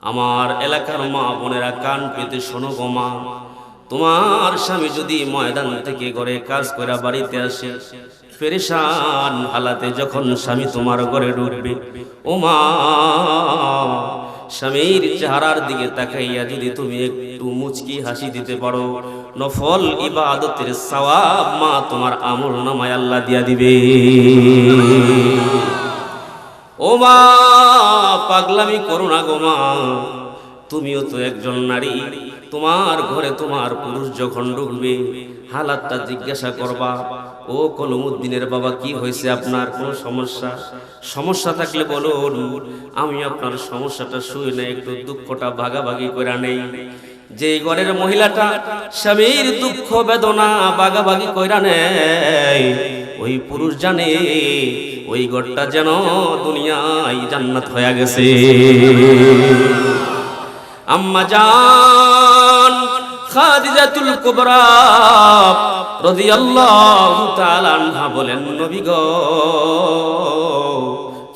আমার এলাকার মা বোনেরা কান পেতে শোনো গো মা, তোমার স্বামী যদি ময়দান থেকে ঘরে কাজ করে বাড়িতে আসে, পেরেশান হালাতে যখন স্বামী তোমার ঘরে ঢুকবে, ও মা, স্বামীর চেহারার দিকে তাকাইয়া যদি তুমি একটু মুচকি হাসি দিতে পারো, নফল ইবাদতের সওয়াব মা তোমার আমলনামায় আল্লাহ দিয়া দিবে। ও মা, পাগলামি করো না গো মা, তুমিও তো একজন নারী। তোমার ঘরে তোমার পুরুষ যখন ঢুকবে, হালাতটা জিজ্ঞাসা করবা, ও কলমউদ্দিনের বাবা, কি হয়েছে আপনার? কোনো সমস্যা? সমস্যা থাকলে বলুন, আমি আপনার সমস্যাটা শুই না, একটু দুঃখটা ভাগাভাগি করে নেই। যে ঘরের মহিলাটা স্বামীর দুঃখ বেদনা ভাগাভাগি কইরা নেয়, ওই পুরুষ জানে ওই ঘরটা যেন দুনিয়ায় জান্নাত হয়ে গেছে। আম্মা জান খাদিজাতুল কুবরা রাদিয়াল্লাহু তাআলা আনহা বলেন, নবী গো,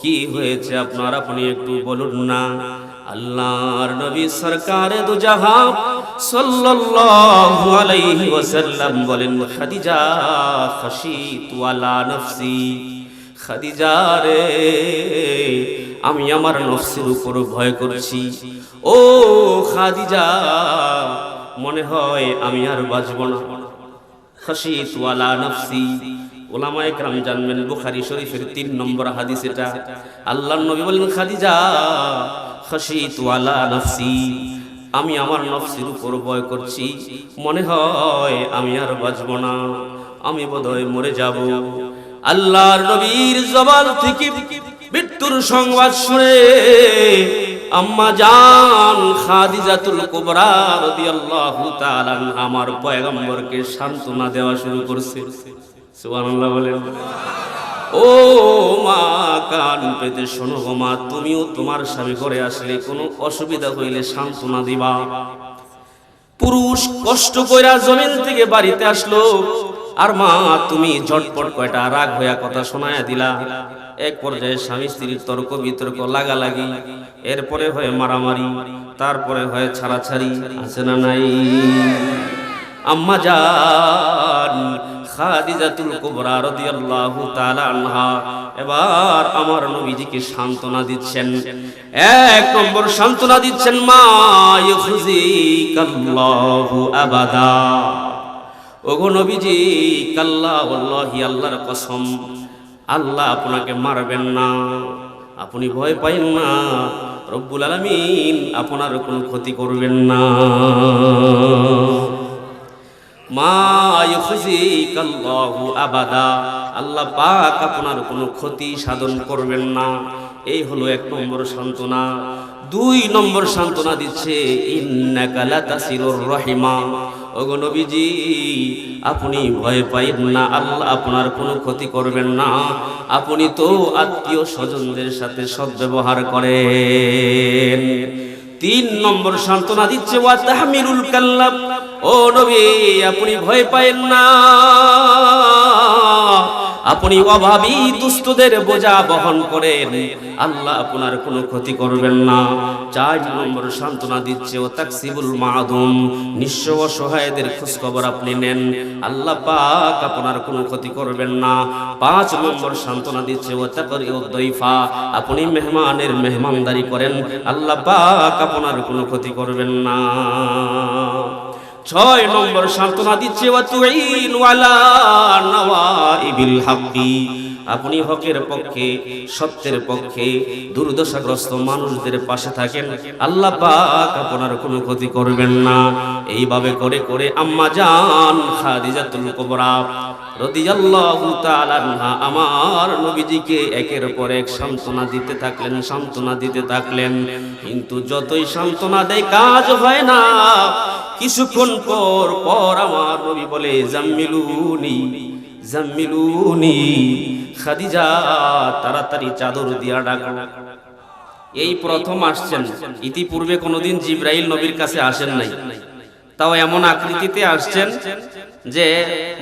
কি হয়েছে আপনার, আপনি একটু বলুন না। আল্লাহর নবী সরকারে দু জাহান সাল্লাল্লাহু আলাইহি ওয়াসাল্লাম বলেন, খাদিজা খাশিতু আলা নফসি, খাদিজা রে, আমি আমার নফসের উপর ভয় করছি। ও খাদিজা, মনে হয় আমি আর বাঁচব না। খাশিতু আলা নফসি, উলামায়ে কেরাম জানবেন বুখারী শরীফের 3 নম্বর হাদিস এটা। আল্লাহর নবী বলেন, খাদিজা খাশিতু আলা নফসি, আমি আমার নফসের উপর ভয় করছি, মনে হয় আমি আর বাঁচব না, আমি বোধহয় মরে যাব। আল্লাহর নবীর জবান থেকে মৃত্যুর সংবাদ শুনে আম্মা জান খাদিজাতুল কুবরা রাদিয়াল্লাহু তাআলা আমার পয়গম্বরকে সান্ত্বনা দেওয়া শুরু করছে। সুবহানাল্লাহ বলেন। ও মা, কান পেতে শোনো গো মা, তুমিও তোমার স্বামী ঘরে আসলে কোনো অসুবিধা হইলে সান্ত্বনা দিবা। পুরুষ কষ্ট কইরা জমিন থেকে বাড়িতে আসলো, আর মা তুমি ঝটপট কয়টা রাগ হইয়া কথা শোনায়া দিলা। এক পর্যায়ে স্বামী স্ত্রীর তর্ক বিতর্ক লাগালাগি, এরপরে হয় মারামারি, তারপরে হয় ছাড়াছাড়ি, আছে না নাই? আম্মা জান খাদিজাতুল কুবরা রাদিয়াল্লাহু তাআলা আনহা এবার আমার নবীজিকে সান্ত্বনা দিচ্ছেন। 1 নম্বর সান্ত্বনা দিচ্ছেন, মা ইউখজিকাল্লাহু আবাদা, ওগো নবীজি, কাল্লা ওয়াল্লাহি, আল্লাহর কসম, আল্লাহ আপনাকে মারবেন না, আপনি ভয় পাইন না, রব্বুল আলামিন আপনার কোনো ক্ষতি করবেন না। মা ইউখজিকাল্লাহু আবাদা, আল্লাহ পাক আপনার কোনো ক্ষতি সাধন করবেন না। এই হলো 1 নম্বর সান্ত্বনা। 2 নম্বর সান্ত্বনা দিচ্ছে, ইন্নাকা লাতাসিলুর রহিমা, ওগো নবীজি, আপনি ভয় পাইন না, আল্লাহ আপনার কোনো ক্ষতি করবেন না, আপনি তো আত্মীয় স্বজনদের সাথে সদ্ব্যবহার করেন। 3 নম্বর সান্ত্বনা দিচ্ছে, ওয়া তাহমিলুল কাল্লাব, ও নবী, আপনি ভয় পাইন না, আপনি অভাবী দুস্থদের বোঝা বহন করেন, আল্লাহ আপনার কোনো ক্ষতি করবেন না। 4 নম্বর সান্ত্বনা দিচ্ছে, ও তাকসিবুল মাদুম, নিঃস্ব অসহায়দের খোঁজ খবর আপনি নেন, আল্লাহ পাক আপনার কোনো ক্ষতি করবেন না। 5 নম্বর সান্ত্বনা দিচ্ছে, ও তাকরিউদ দাইফা, আপনি মেহমানের মেহমানদারি করেন, আল্লাহ পাক আপনার কোনো ক্ষতি করবেন না। 6 নম্বর সান্ত্বনা দিচ্ছে, ওয়া তুঈনু আলা নওয়াইবিল হাক্কি, আপনি হকের পক্ষে, সত্যের পক্ষে দুর্দশাগ্রস্ত মানুষদের পাশে থাকেন, আল্লাহ পাক আপনার কোনো ক্ষতি করবেন না। এইভাবে করে করে আম্মা জান খাদিজাতুল কুবরা রাদিয়াল্লাহু তাআলা আনহা আমার নবীজিকে একের পর এক সান্ত্বনা দিতে থাকলেন, সান্ত্বনা দিতে থাকলেন। কিন্তু যতই সান্ত্বনা দেয় কাজ হয় না। কিছুক্ষণ পর পর আমার নবী বলে, জাম্মিলুনি জাম্মিলুনি, খাদিজা তাড়াতাড়ি চাদর দিয়া ডাকো। এই প্রথম আসছেন, ইতিপূর্বে কোনোদিন জিবরাইল নবীর কাছে আসেন নাই, তাও এমন আকৃতিতে আসছেন যে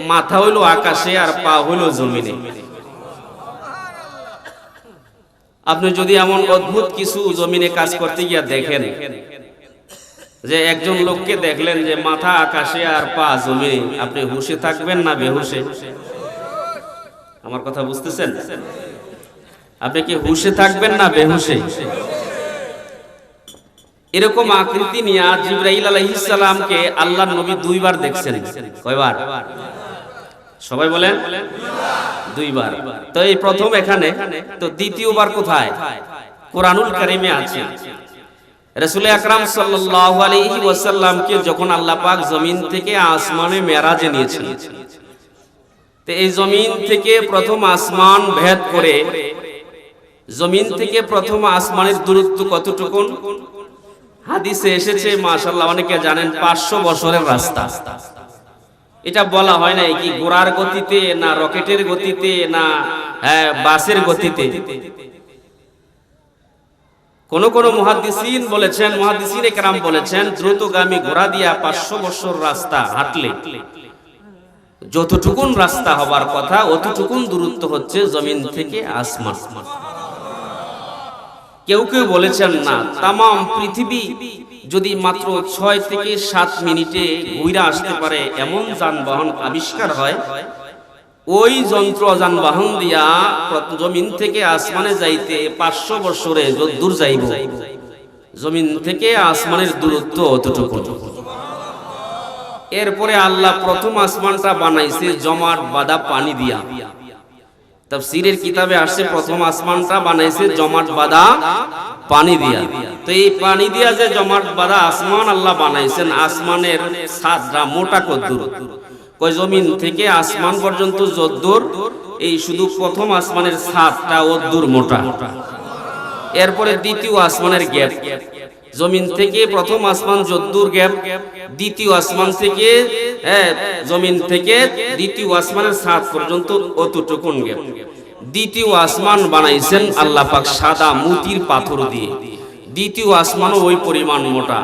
মাথা হইল আকাশে আর পা হইল জমিনে। আপনি যদি এমন অদ্ভুত কিছু জমিনে কাজ করতে গিয়ে দেখেন যে একজন লোককে দেখলেন যে মাথা আকাশে আর পা জমিনে, আপনি হুঁশে থাকবেন না বেহুশে? আমার কথা বুঝতেছেন? আপনি কি হুঁশে থাকবেন না বেহুশে? এরকম আকৃতি নিয়ে জিবরাইল আলাইহিস সালামকে আল্লাহর নবী দুইবার দেখছেন। কয়বার? সবাই বলেন দুইবার। তো এই প্রথম এখানে, তো দ্বিতীয়বার কোথায়? কোরআনুল কারীমে আছে। রাসূল আকরাম সাল্লাল্লাহু আলাইহি ওয়াসাল্লামকে যখন আল্লাহ পাক জমিন থেকে আসমানে মেরাজে নিয়েছেন, তো এই জমিন থেকে প্রথম আসমান ভেদ করে, জমিন থেকে প্রথম আসমানের দূরত্ব কতটুকু? হাদিসে এসেছে, মাশাআল্লাহ অনেকে জানেন, 500 বছরের রাস্তা। এটা বলা হয় না কি ঘোড়ার গতিতে, না রকেটের গতিতে, না বাসের গতিতে। কোন কোন মুহাদ্দিসিন বলেছেন, মুহাদ্দিসিনে কেরাম বলেছেন, দ্রুতগামী ঘোড়া দিয়া 500 বছর রাস্তা হাঁটলে যতটুকুন রাস্তা হবার কথা অতটুকুন দূরত্ব হচ্ছে জমিন থেকে আসমান। কেউ কেউ বলেছেন না, তামাম পৃথিবী যদি মাত্র 6 থেকে 7 মিনিটে ঘুরে আসতে পারে এমন যানবাহন আবিষ্কার হয়, ওই যন্ত্র যানবাহন দিয়া জমিন থেকে আসমানে যাইতে 500 বছরে দূর যাইব, জমিন থেকে আসমানের দূরত্ব অতটুকু। এরপরে আল্লাহ প্রথম আসমানটা বানাইছে জমাট বাঁধা পানি দিয়া। তাফসীরের কিতাবে আসছে প্রথম আসমানটা বানাইছে জমাট বাঁধা পানি দিয়া। তো এই পানি দিয়া যে জমাট বাঁধা আসমান আল্লাহ বানাইছেন, আসমানের ছাদটা মোটা কদ্দুর? কয় জমিন থেকে আসমান পর্যন্ত যদ্দূর, এই শুধু প্রথম আসমানের ছাদটা অদ্দূর মোটা। এরপরে দ্বিতীয় আসমানের গ্যাপ, জমিন থেকে প্রথম আসমান যদ্দূর গ্যাপ, দ্বিতীয় আসমান থেকে জমিন থেকে দ্বিতীয় আসমানের ছাদ পর্যন্ত অতটুকুন গ্যাপ। দ্বিতীয় আসমান বানাইছেন আল্লাহ পাক সাদা মুতির পাথর দিয়ে, দ্বিতীয় আসমানও ওই পরিমাণ মোটা।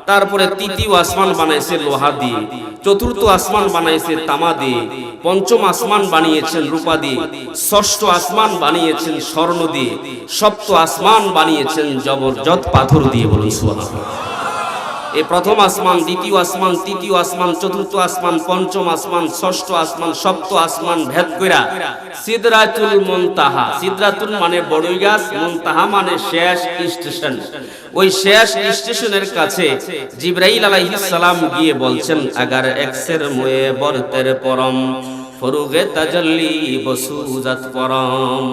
তারপরে তৃতীয় আসমান বানাইছে লোহা দিয়ে, চতুর্থ আসমান বানাইছে তামা দিয়ে, পঞ্চম আসমান বানিয়েছেন রূপা দিয়ে, ষষ্ঠ আসমান বানিয়েছেন স্বর্ণ দিয়ে, সপ্তম আসমান বানিয়েছেন জবরদস্ত পাথর দিয়ে। বলুন সুবহানাল্লাহ। এই প্রথম আসমান, দ্বিতীয় আসমান, তৃতীয় আসমান, চতুর্থ আসমান, পঞ্চম আসমান, ষষ্ঠ আসমান, সপ্তম আসমান ভেদ কইরা সিদরাতুল মুনতাহা, সিদরাতুল মানে বড়ই গাছ, মুনতাহা মানে শেষ স্টেশন, ওই শেষ স্টেশনের কাছে জিবরাইল আলাইহিস সালাম গিয়ে বলছেন, আগার এক্সের মুয়ে বরতের পরম ফরুগে তাজাল্লি বসুজাত পরম,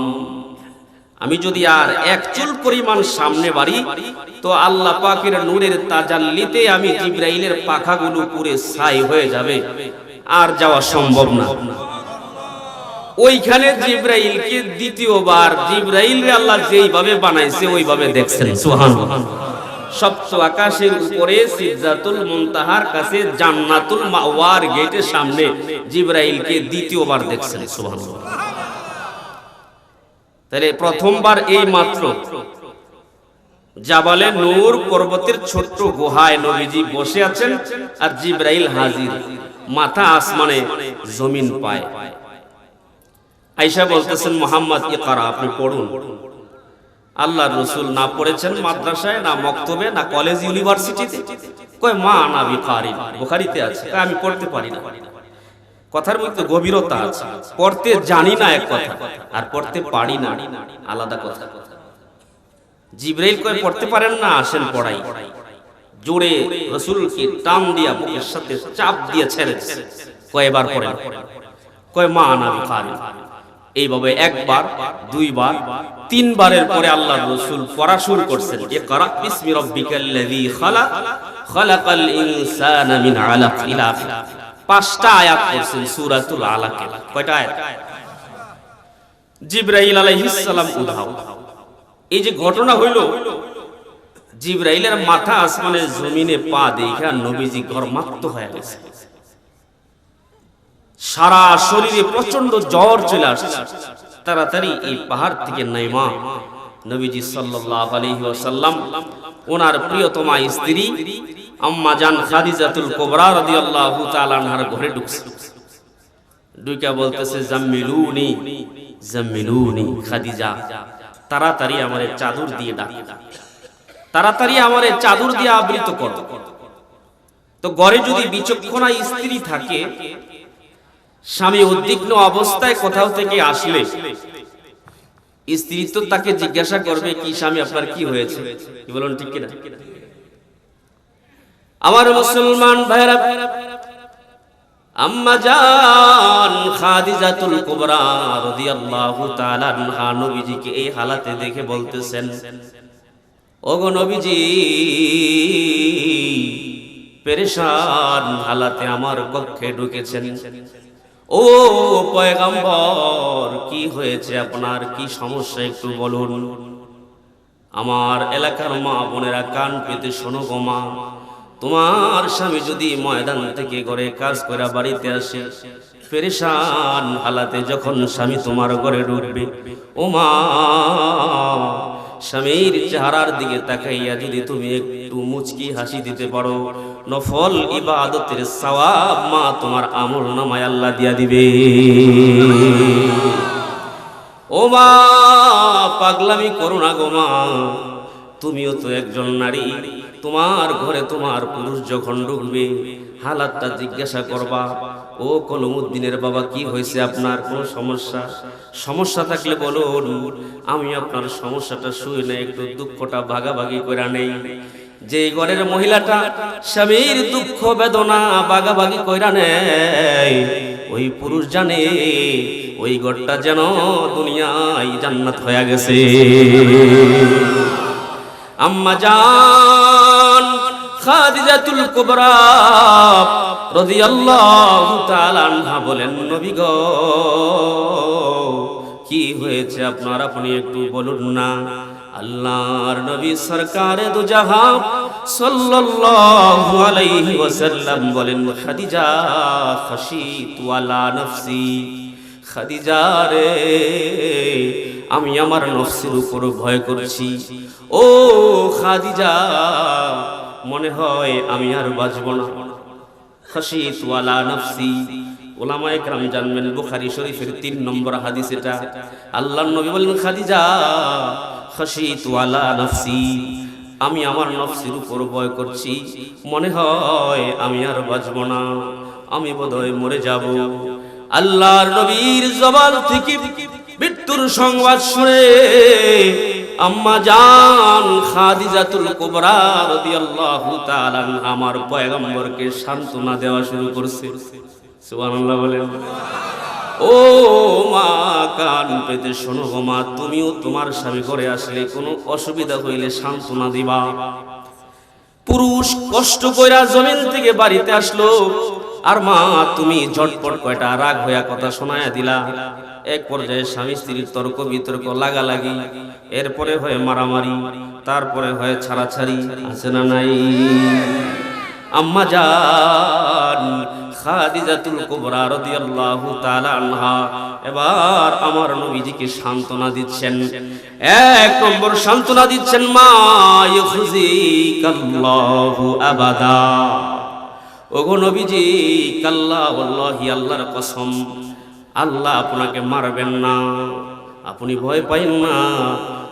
আমি যদি আর এক চুল পরিমাণ সামনে বাড়ি তো আল্লাহ পাকের নূরের তাজাল্লিতে আমি জিবরাইলের পাখাগুলো পুরে ছাই হয়ে যাবে, আর যাওয়া সম্ভব না। ওইখানে জিবরাইলকে দ্বিতীয়বার, জিবরাইলরে আল্লাহ যেইভাবে বানাইছে ওইভাবে দেখছেন। সুবহানাল্লাহ। সপ্ত আকাশের উপরে সিদরাতুল মুনতাহার কাছে জান্নাতুল মাওয়ার গেটের সামনে জিবরাইলকে দ্বিতীয়বার দেখছেন। সুবহানাল্লাহ। তাহলে প্রথমবার এই মাত্র জাবালে নূর পর্বতের ছোট্ট গুহায় নবীজি বসে আছেন, আর জিবরাইল হাজির, মাথা আসমানে জমিন পায়। আয়েশা বলতেছেন, মুহাম্মদ ইকরা, আপনি পড়ুন। আল্লাহর রাসূল না পড়েছেন মাদ্রাসায়, না মক্তবে, না কলেজ ইউনিভার্সিটিতে? কয় মা না বিকারি, বুখারীতে আছে। আমি পড়তে পারি না। কথার মধ্যে গভীরতা আছে। পড়তে জানি না এক কথা, আর পড়তে পারি না আলাদা কথা। জিবরাইল কয় পড়তে পারেন না, আসেন পড়াই। জোরে রাসূলকে টান দিয়া বুকের সাথে চাপ দিয়ে ছেড়ে কয়বার পড়েন? কয় মা না বিকারি। এইভাবে একবার, দুইবার, তিনবারের পরে আল্লাহর রাসূল পড়া শুরু করছেন, ইকরা বিসমি রাব্বিকাল্লাযী খালাক খালাকাল ইনসানা মিন আলাক ইলা আখির। 5টা আয়াত পড়ছেন সূরাতুল আলাকে। কয়টা আয়াত? জিবরাইল আলাইহিস সালাম উধাও। এই যে ঘটনা হইল, জিবরাইলের মাথা আসমানে জমিনে পা দেখা নবীজি ঘরমাক্ত হয়ে গেছে, সারা শরীরে প্রচন্ড জ্বর চলে আসছে। তাড়াতাড়ি এই পাহাড় থেকে নাইমা নবীজি সাল্লাল্লাহু আলাইহি ওয়াসাল্লাম ওনার প্রিয়তমা স্ত্রী আম্মা জান খাদিজাতুল কুবরা রাদিয়াল্লাহু তাআলা আনহার ঘরে ঢুকছে। ঢুকে বলতেছে, জাম্মিলুনি জাম্মিলুনি, খাদিজা তাড়াতাড়ি আমারে চাদর দিয়ে ডাক, তাড়াতাড়ি আমারে চাদর দিয়ে আবৃত কর। তো ঘরে যদি বিচক্ষণা স্ত্রী থাকে, স্বামী উদ্বিগ্ন অবস্থায় কোথাও থেকে আসলে স্ত্রী তো তাকে জিজ্ঞাসা করবে, কি স্বামী আপনার কি হয়েছে, কি বলুন ঠিক কিনা? আমার মুসলমান ভাইরা, আম্মা জান খাদিজাতুল কুবরা রাদিয়াল্লাহু তাআলা আনহা নবীজিকে এই হালাতে দেখে বলতেছেন, ওগো নবীজি, পেরেশান হালাতে আমার কক্ষে ঢুকেছেন। ও পয়গম্বর, কি হয়েছে আপনার, কি সমস্যা একটু বলুন। আমার এলাকার মা বোনেরা কান পেতে শোনো গো মা, তোমার স্বামী যদি ময়দান থেকে ঘরে কাজ করে বাড়িতে আসে, পেরেশান হালাতে যখন স্বামী তোমার ঘরে ঢুকবে, ও মা, স্বামীর চেহারার দিকে তাকাইয়া যদি তুমি একটু মুচকি হাসি দিতে পারো, নফল ইবাদতের সওয়াব মা তোমার আমল নামায় আল্লাহ দিয়া দিবে। ও মা, পাগলামি করো না গো মা, তুমিও তো একজন নারী, তোমার ঘরে তোমার পুরুষ যখন ঢুকবে হালাতটা জিজ্ঞাসা করবা, ও কলমউদ্দিনের বাবা, কি হয়েছে আপনার, কোন সমস্যা? সমস্যা থাকলে বলুন, আমি আপনার সমস্যাটা শুই না, একটু দুঃখটা ভাগাভাগি করে নেই। যে ঘরের মহিলাটা স্বামীর দুঃখ বেদনা ভাগাভাগি কইরা নেয়, ওই পুরুষ জানে ওই ঘরটা যেন দুনিয়ায় জান্নাত হয়ে গেছে। আম্মা জান খাদিজাতুল কুবরা রাদিয়াল্লাহু তাআলা আনহা বলেন, নবী গো, কি হয়েছে আপনার, আপনি একটু বলুন না। আল্লাহর নবী সরকারে দু জাহান সাল্লাল্লাহু আলাইহি ওয়াসাল্লাম বলেন, খাদিজা, খাশিতু আলা নফসি, খাদিজা রে, আমি আমার নফসের উপর ভয় করছি। ও খাদিজা, মনে হয় আমি আর বাঁচব না। খাশিতু আলা নফসি, উলামায়ে কেরাম জানবেন বুখারী শরীফের 3 নম্বর হাদিস এটা। আল্লাহর নবী বলেন, খাদিজা, খাশিতু আলা নফসি, আমি আমার নফসের উপর ভয় করছি, মনে হয় আমি আর বাঁচব না, আমি বোধহয় মরে যাব। আল্লাহর নবীর জবান থেকে মৃত্যুর সংবাদ শুনে আম্মা জান খাদিজাতুল কুবরা রাদিয়াল্লাহু তাআলা আমার পয়গম্বরকে সান্ত্বনা দেওয়া শুরু করছে। সুবহানাল্লাহ বলেন। ও মা, কান পেতে শোনো গো মা, তুমিও তোমার স্বামী ঘরে আসলে কোনো অসুবিধা হইলে সান্ত্বনা দিবা। পুরুষ কষ্ট কইরা জমিন থেকে বাড়িতে আসলো, আর মা তুমি ঝটপট কয়টা রাগ হইয়া কথা শোনায়া দিলা। এক পর্যায়ে স্বামী স্ত্রীর তর্ক বিতর্ক লাগালাগি, এরপরে হয় মারামারি, তারপরে হয় ছাড়াছাড়ি, আছে না নাই? আম্মা জান খাদিজাতুল কুবরা রাদিয়াল্লাহু তাআলা আনহা এবার আমার নবীজিকে সান্ত্বনা দিচ্ছেন। এক নম্বর সান্ত্বনা দিচ্ছেন, মা ইউখজিকাল্লাহু আবাদা, ওগো নবীজি, কাল্লা ওয়াল্লাহি, আল্লাহর কসম, আল্লাহ আপনাকে মারবেন না, আপনি ভয় পাইন না,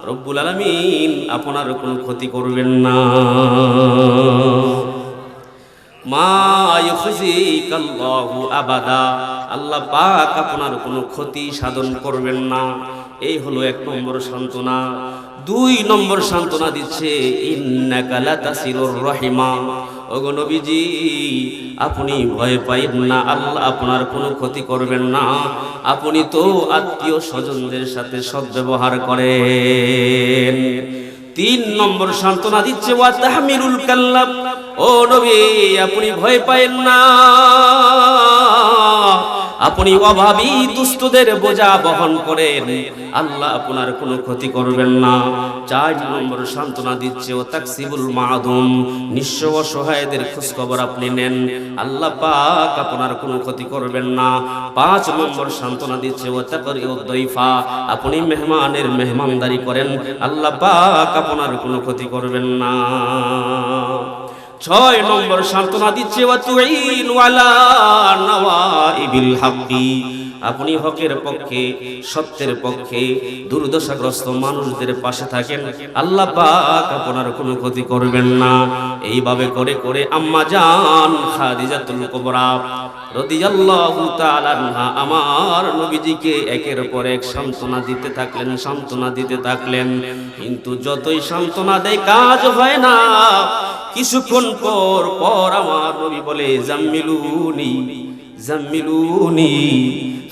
রব্বুল আলামিন আপনার কোনো ক্ষতি করবেন না। মা ইউখজিকাল্লাহু আবাদা, আল্লাহ পাক আপনার কোনো ক্ষতি সাধন করবেন না। এই হলো 1 নম্বর সান্ত্বনা। 2 নম্বর সান্ত্বনা দিচ্ছে, ইন্নাকা লাতাসিলুর রাহিমা, ওগো নবীজি, আপনি ভয় পাইন না, আল্লাহ আপনার কোনো ক্ষতি করবেন না, আপনি তো আত্মীয় স্বজনদের সাথে সদ্ব্যবহার করেন। 3 নম্বর সান্ত্বনা দিচ্ছে, ওয়া তাহমিলুল কাল্লাব, ও নবী, আপনি ভয় পাইন না, আপনি অভাবী দুষ্টদের বোঝা বহন করেন, আল্লাহ আপনার কোনো ক্ষতি করবেন না। 4 নম্বর সান্ত্বনা দিচ্ছে, ও তাকসিবুল মাদুম, নিঃস্ব অসহায়দের খোঁজ খবর আপনি নেন, আল্লাহ পাক আপনার কোনো ক্ষতি করবেন না। 5 নম্বর সান্ত্বনা দিচ্ছে, ও তাকরিউদ দাইফা, আপনি মেহমানের মেহমানদারি করেন, আল্লাহ পাক আপনার কোনো ক্ষতি করবেন না। 6 নম্বর সান্ত্বনা দিচ্ছে, ওয়া তুইনু আলা নওয়াইবিল হাক্কি, আপনি হকের পক্ষে, সত্যের পক্ষে দুর্দশাগ্রস্ত মানুষদের পাশে থাকেন, আল্লাহ পাক আপনার কোনো ক্ষতি করবেন না। এইভাবে করে করে আম্মা জান খাদিজাতুল কুবরা রাদিয়াল্লাহু তাআলা আনহা আমার নবীজিকে একের পর এক সান্ত্বনা দিতে থাকলেন, সান্ত্বনা দিতে থাকলেন। কিন্তু যতই সান্ত্বনা দেয় কাজ হয় না। কিছুক্ষণ পর পর আমার নবী বলে, জাম্মিলুনি জাম্মিলুনি,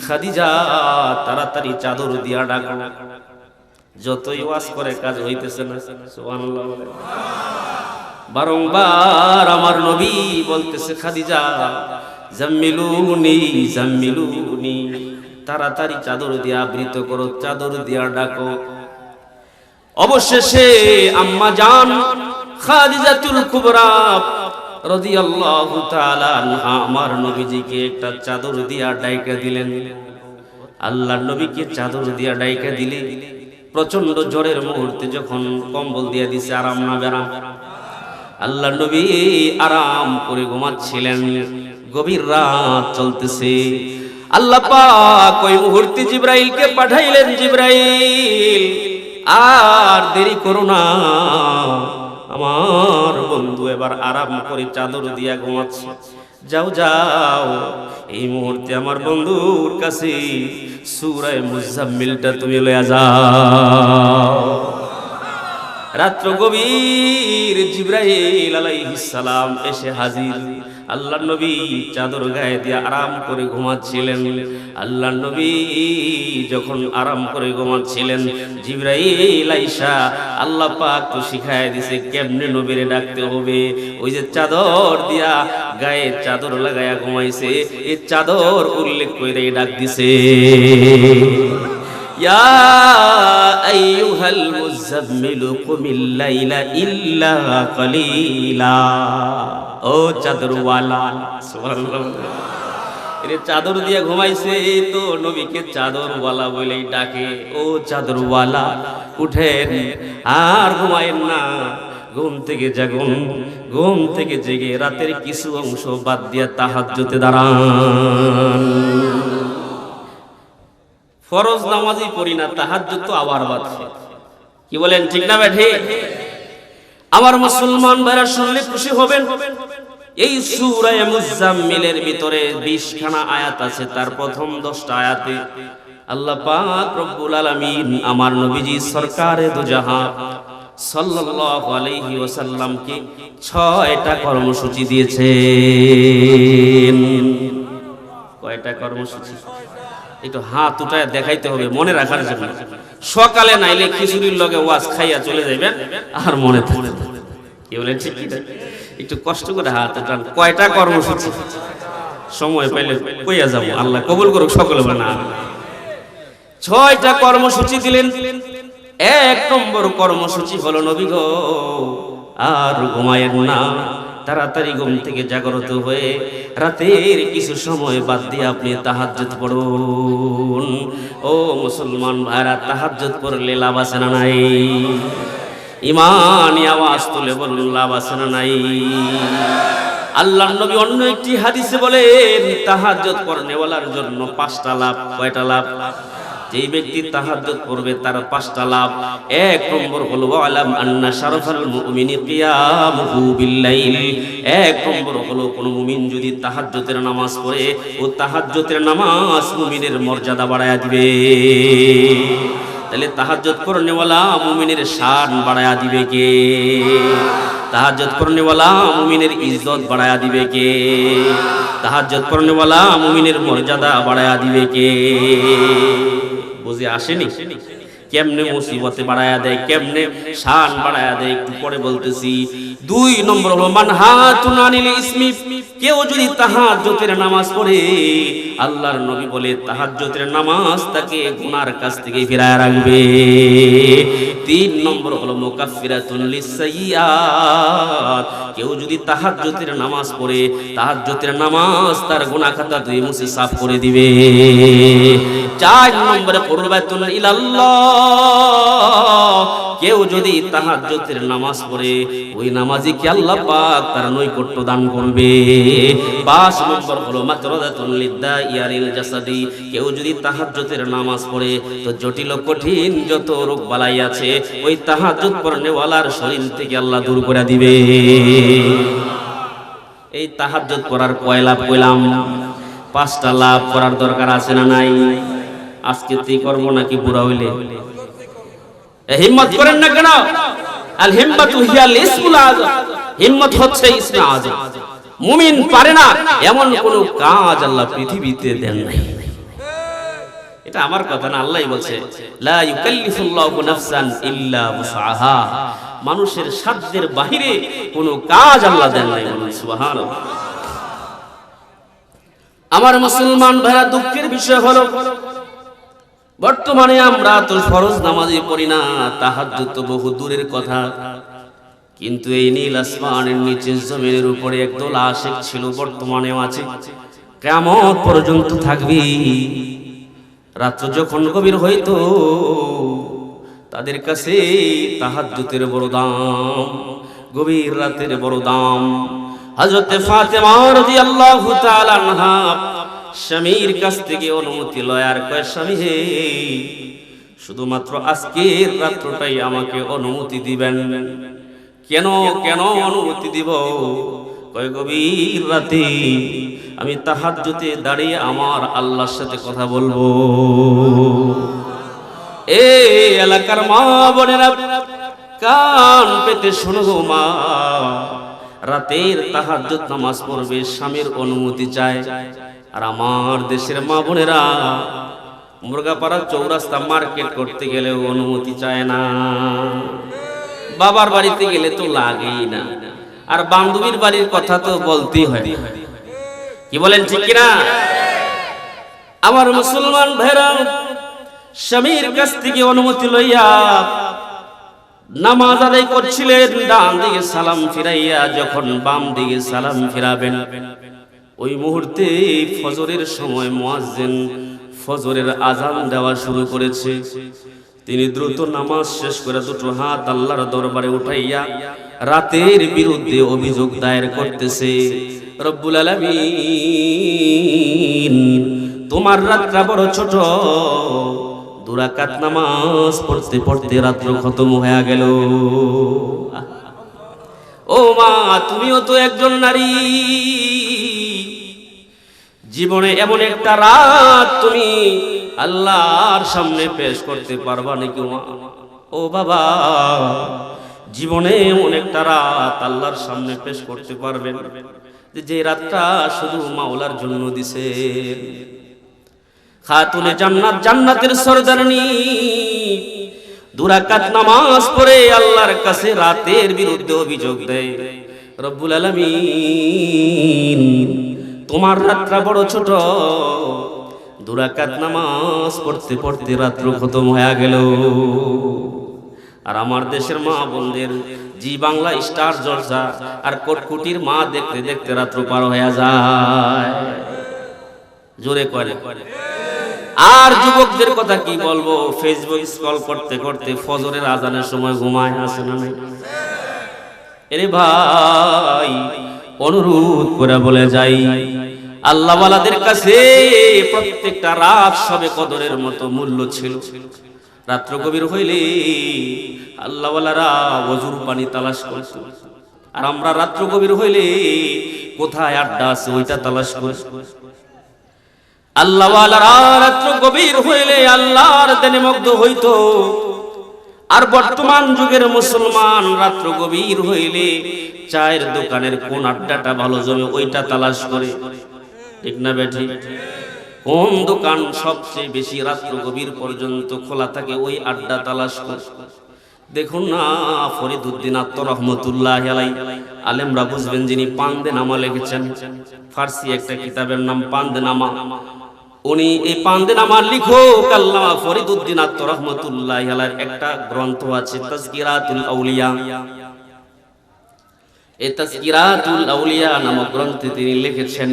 খাদিজা তাড়াতাড়ি চাদর দিয়া ডাকো। যতই ওয়াজ করে কাজ হইতেছে না। সুবহানাল্লাহ। বারংবার আমার নবী বলতেছে, খাদিজা জাম্মিলুনি জাম্মিলুনি, তাড়াতাড়ি চাদর দিয়া আবৃত করো, চাদর দিয়া ডাকো। অবশেষে আম্মা জান খাদিজাতুল কুবরা রাদিয়াল্লাহু তাআলা আনহা আমার নবীজিকে একটা চাদর দিয়া ডাইকা দিলেন। আল্লাহর নবীকে চাদর দিয়া ডাইকা দিলে প্রচন্ড জ্বরের মুহূর্তে যখন কম্বল দিয়া দিছে আরাম না বেরাম, আল্লাহর নবী আরাম করে ঘুমাচ্ছিলেন। গভীর রাত চলতেছে। আল্লাহ পাক ওই মুহূর্তে জিবরাইলকে পাঠাইলেন, জিবরাইল আর দেরি করো না, আমার বন্ধু এবার আরাম করে চাদর দিয়া ঘুমাচ্ছে, যাও যাও এই মুহূর্তে আমার বন্ধুর কাছে সূরা মুজাম্মিলটা তুমি লইয়া যাও। রাত্র গভীর, জিবরাইল আলাইহিস সালাম এসে হাজির। আল্লাহর নবী চাদর গায়ে দিয়ে আরাম করে ঘুমাচ্ছিলেন। আল্লাহর নবী যখন আরাম করে ঘুমাচ্ছিলেন, জিবরাইল আইসা আল্লাহ পাক তো শিখায় দিছে কেমনে নবীরে ডাকতে হবে। ওই যে চাদর দিয়া গায়ে চাদর লাগায়া ঘুমাইছে, এই চাদর উল্লেখ করে ডাক দিছে, ইয়া আইয়ুহাল মুজাম্মিল কুমিল লাইলা ইল্লা কালিলা। ও চাদরওয়ালা, সুবহানাল্লাহ। এর চাদর দিয়ে ঘুমাইছে তো নবীকে চাদরওয়ালা বলেই ডাকে। ও চাদরওয়ালা উঠেন, আর ঘুমায়েন না, ঘুম থেকে জাগুন, ঘুম থেকে জেগে রাতের কিছু অংশ বাদ দিয়ে তাহাজ্জুদে দাঁড়ান। ফরজ নামাজই পড়ি না, তাহাজ্জুদ তো আবার বাদ। কি বলেন, ঠিক না বেঠে? আমার মুসলমান ভাইরা শুনলে খুশি হবেন। এই সূরা মুজাম্মিলের ভিতরে 20 খানা আয়াত আছে। তার প্রথম 10টা আয়াতে আল্লাহ পাক রব্বুল আলামিন আমার নবীজি সরকারে দু জাহান সাল্লাল্লাহু আলাইহি ওয়াসাল্লামকে 6টা কর্মসূচি দিয়েছেন। কয়টা কর্মসূচি? একটু হাত উঠায় দেখাইতে হবে মনে রাখার জন্য। সকালে নাইলে খিচুড়ির লগে ওয়াজ খাইয়া চলে যাবেন, আর মনে থাকবে। কি বলেন, ঠিক কি? একটু কষ্ট করে হাত উঠান। কয়টা কর্মসূচি? সময় পাইলে কইয়া যাব, আল্লাহ কবুল করুক সকলে। না, 6টা কর্মসূচি দিলেন। 1 নম্বর কর্মসূচি হলো, নবী গো আর ঘুমায়েন না, তাড়াতাড়ি ঘুম থেকে জাগ্রত হয়ে রাতের কিছু সময় বাদ দিয়ে আপনি তাহাজ্জুদ পড়ুন। ও মুসলমান ভাইরা, তাহাজ্জুদ পড়লে লাভ আছে না নাই? ইমানি আওয়াজ তুলে বলুন, লাভ আছে না নাই? আল্লাহর নবী অন্য একটি হাদিসে বলেন, তাহাজ্জুদ পড়নেওয়ালার জন্য 5টা লাভ। কয়টা লাভ? যেই ব্যক্তি তাহাজ্জুদ পড়বে তার 5টা লাভ। 1 নম্বর হলো, আলাম আন্না শারাফাল মুমিনি কিয়ামুহু বিল্লাইল। 1 নম্বর হলো, কোন মুমিন যদি তাহাজ্জুদের নামাজ পড়ে, ও তাহাজ্জুদের নামাজ মুমিনের মর্যাদা বাড়ায়া দিবে। তাহলে তাহাজ্জুদ পড়নেওয়ালা মুমিনের শান বাড়ায়া দিবে কে? তাহাজ্জুদ পড়নেওয়ালা মুমিনের ইজ্জত বাড়ায়া দিবে কে? তাহাজ্জুদ পড়নেওয়ালা মুমিনের মর্যাদা বাড়ায়া দিবে কে? বুঝে আসেনি? কেমনে মুসিবতে বাড়ায়া দেয়, কেমনে শান বাড়ায়া দেয়, একটু পরে বলতেছি। 2 নম্বর হলো, মানহাতুন আনিল ইসমি। কেউ যদি তাহাজ্জুদের নামাজ পড়ে, আল্লাহর নবী বলে তাহাজ্জুদের নামাজ তাকে গুনার কাছ থেকে ফিরায় রাখবে। 3 নম্বর হলো, মুকাফফিরাতুন লিসাইয়্যাত। কেউ যদি তাহাজ্জুদের নামাজ পড়ে, তাহাজ্জুদের নামাজ তার গুনাহ খাতা ধুয়ে মুছে সাফ করে দিবে। 4 নম্বরে, কুরবাতুন ইলাল্লাহ। কেউ যদি তাহাজ্জুদের নামাজ পড়ে ওই নামাজীকে আল্লাহ পাক তার নৈকট্য দান করবে। 5 নম্বর হলো মাতরাদাতুল লিদ্দাইয়ারিল জাসাদি, কেউ যদি তাহাজ্জুদের নামাজ পড়ে তো জটিল কঠিন যত রোগ বালাই আছে ওই তাহাজ্জুদ পড়নেওয়ালার শরীর থেকে আল্লাহ দূর করে দিবে। এই তাহাজ্জুদ পড়ার কয় লাভ কইলাম? 5টা লাভ করার দরকার আছে না নাই? আজকে তুই করবো নাকি বুড়া হইলে? হিম্মত করেন না কেন? আল হিম্মাতু হিয়াল ইসমুল আযম, হিম্মত হচ্ছে ইসমে আযম। মুমিন পারে না এমন কোন কাজ আল্লাহ পৃথিবীতে দেন নাই। এটা আমার কথা না, আল্লাহই বলছে লা ইউকাল্লিফুল্লাহু নাফসান ইল্লা উসআহা, মানুষের সাধ্যের বাহিরে কোন কাজ আল্লাহ দেন নাই। সুবহানাল্লাহ। আমার মুসলমান ভাইরা, দুঃখের বিষয় হলো বর্তমানে আমরা তো ফরজ নামাজই পড়ি না, তাহাজ্জুদ তো বহু দূরের কথা। কিন্তু এই নীল আসমানের নিচে জমিনের উপরে একদল আশিক ছিল, বর্তমানেও আছে, কিয়ামত পর্যন্ত থাকবে। রাত্র যখন গভীর হইতো তাদের কাছে তাহাজ্জুদের বড় দাম, গভীর রাতের বড় দাম। হযরত ফাতেমা রাদিয়াল্লাহু তাআলা আনহা স্বামীর কাছ থেকে অনুমতি লয় আর কয়, স্বামী হে, শুধুমাত্র আজকের রাত্রটাই আমাকে অনুমতি দিবেন। কেন কেন অনুমতি দিব? কয় গভীর রাতে আমি তাহাজ্জুদে দাঁড়িয়ে আমার আল্লাহর সাথে কথা বলবো। এই এলাকার মা বোনেরা কান পেতে শোনো মা, রাতের তাহাজ্জুদ নামাজ পড়বে, স্বামীর অনুমতি চায়। আর আমার দেশের মা বোনেরা মুরগাপাড়া চৌরাস্তা মার্কেট করতে গেলে অনুমতি চায় না, বাবার বাড়িতে গেলে তো লাগেই না, আর বান্ধবীর বাড়ির কথা তো বলতেই হয়। কি বলেন ঠিক কিনা? আমার মুসলমান ভাইরা, স্বামীর কাছ থেকে অনুমতি লইয়া নামাজ আদায় করছিলেন, ডান দিকে সালাম ফিরাইয়া যখন বাম দিকে সালাম ফিরাবেন, ওই মুহূর্তে ফজরের সময় মুয়াজ্জিন ফজরের আযান দেওয়া শুরু করেছে। তিনি দ্রুত নামাজ শেষ করে দুটো হাত আল্লাহর দরবারে উঠাইয়া রাতের বিরুদ্ধে অভিযোগ দায়ের করতেছে, রব্বুল আলামিন, তোমার রাতটা বড় ছোট, 2 রাকাত নামাজ পড়তে পড়তে রাত্র খতম হয়ে গেল। ও মা, তুমিও তো একজন নারী, জীবনে এমন একটা রাত তুমি আল্লাহর সামনে পেশ করতে পারবা নাকি মা? ও বাবা, জীবনে এমন একটা রাত আল্লাহর সামনে পেশ করতে পারবেন যে রাতটা শুধু মাওলার জন্য দিছে। খাতুনে জান্নাত, জান্নাতের সরদারনি, 2 রাকাত নামাজ পড়ে আল্লাহর কাছে রাতের বিরুদ্ধে অভিযোগ দেয়, রব্বুল আলামিন, তোমার রাতটা বড় ছোট, 2 রাকাত নামাজ পড়তে পড়তে রাত্র খতম হয়ে গেল। আর আমার দেশের মা বোনদের জি বাংলা স্টার জলসা আর কোটকুটির মা দেখতে দেখতে রাত্র পার হয়ে যায়, জোরে করে। আর যুবকদের কথা কি বলবো, ফেসবুক স্ক্রল করতে করতে ফজরের আজানের সময় ঘুমায়, আসে না নাই? এরে ভাই, অনুরোধ করে বলে যাই, আল্লাহ ওয়ালাদের কাছে প্রত্যেকটা রাত সবে কদরের মতো মূল্য ছিল। রাত্র গভীর হইলে আল্লাহ ওয়ালারা ওযুর পানি তালাশ করত, আর আমরা রাত্র গভীর হইলে কোথায় আড্ডা আছে ওইটা তালাশ করি। আল্লাহ ওয়ালারা রাত্র গভীর হইলে আল্লাহর ধ্যানে মগ্ন হইতো, আর বর্তমান যুগের মুসলমান রাত্র গভীর হইলে চায়ের দোকানের কোন আড্ডাটা ভালো জমে ওইটা তালাশ করে, ঠিক না বেঠি? কোন দোকান সবচেয়ে বেশি রাত্র গভীর পর্যন্ত খোলা থাকে ওই আড্ডা তালাশ করে। দেখুন না, ফরিদউদ্দিন আত্মা রহমতুল্লাহ আলাইহি, আলেমরা বুঝবেন, যিনি পান্দেনামা লিখেছেন, ফার্সি একটা কিতাবের নাম পান্দেনামা। উনি এই পান্দেনামার লেখক আল্লামা ফরিদউদ্দিন আত্মা রহমতুল্লাহ আলাইহির একটা গ্রন্থ আছে, তাজকিরাতুল আউলিয়া। এই তাজকিরাতুল আউলিয়া নামক গ্রন্থে তিনি লিখেছেন,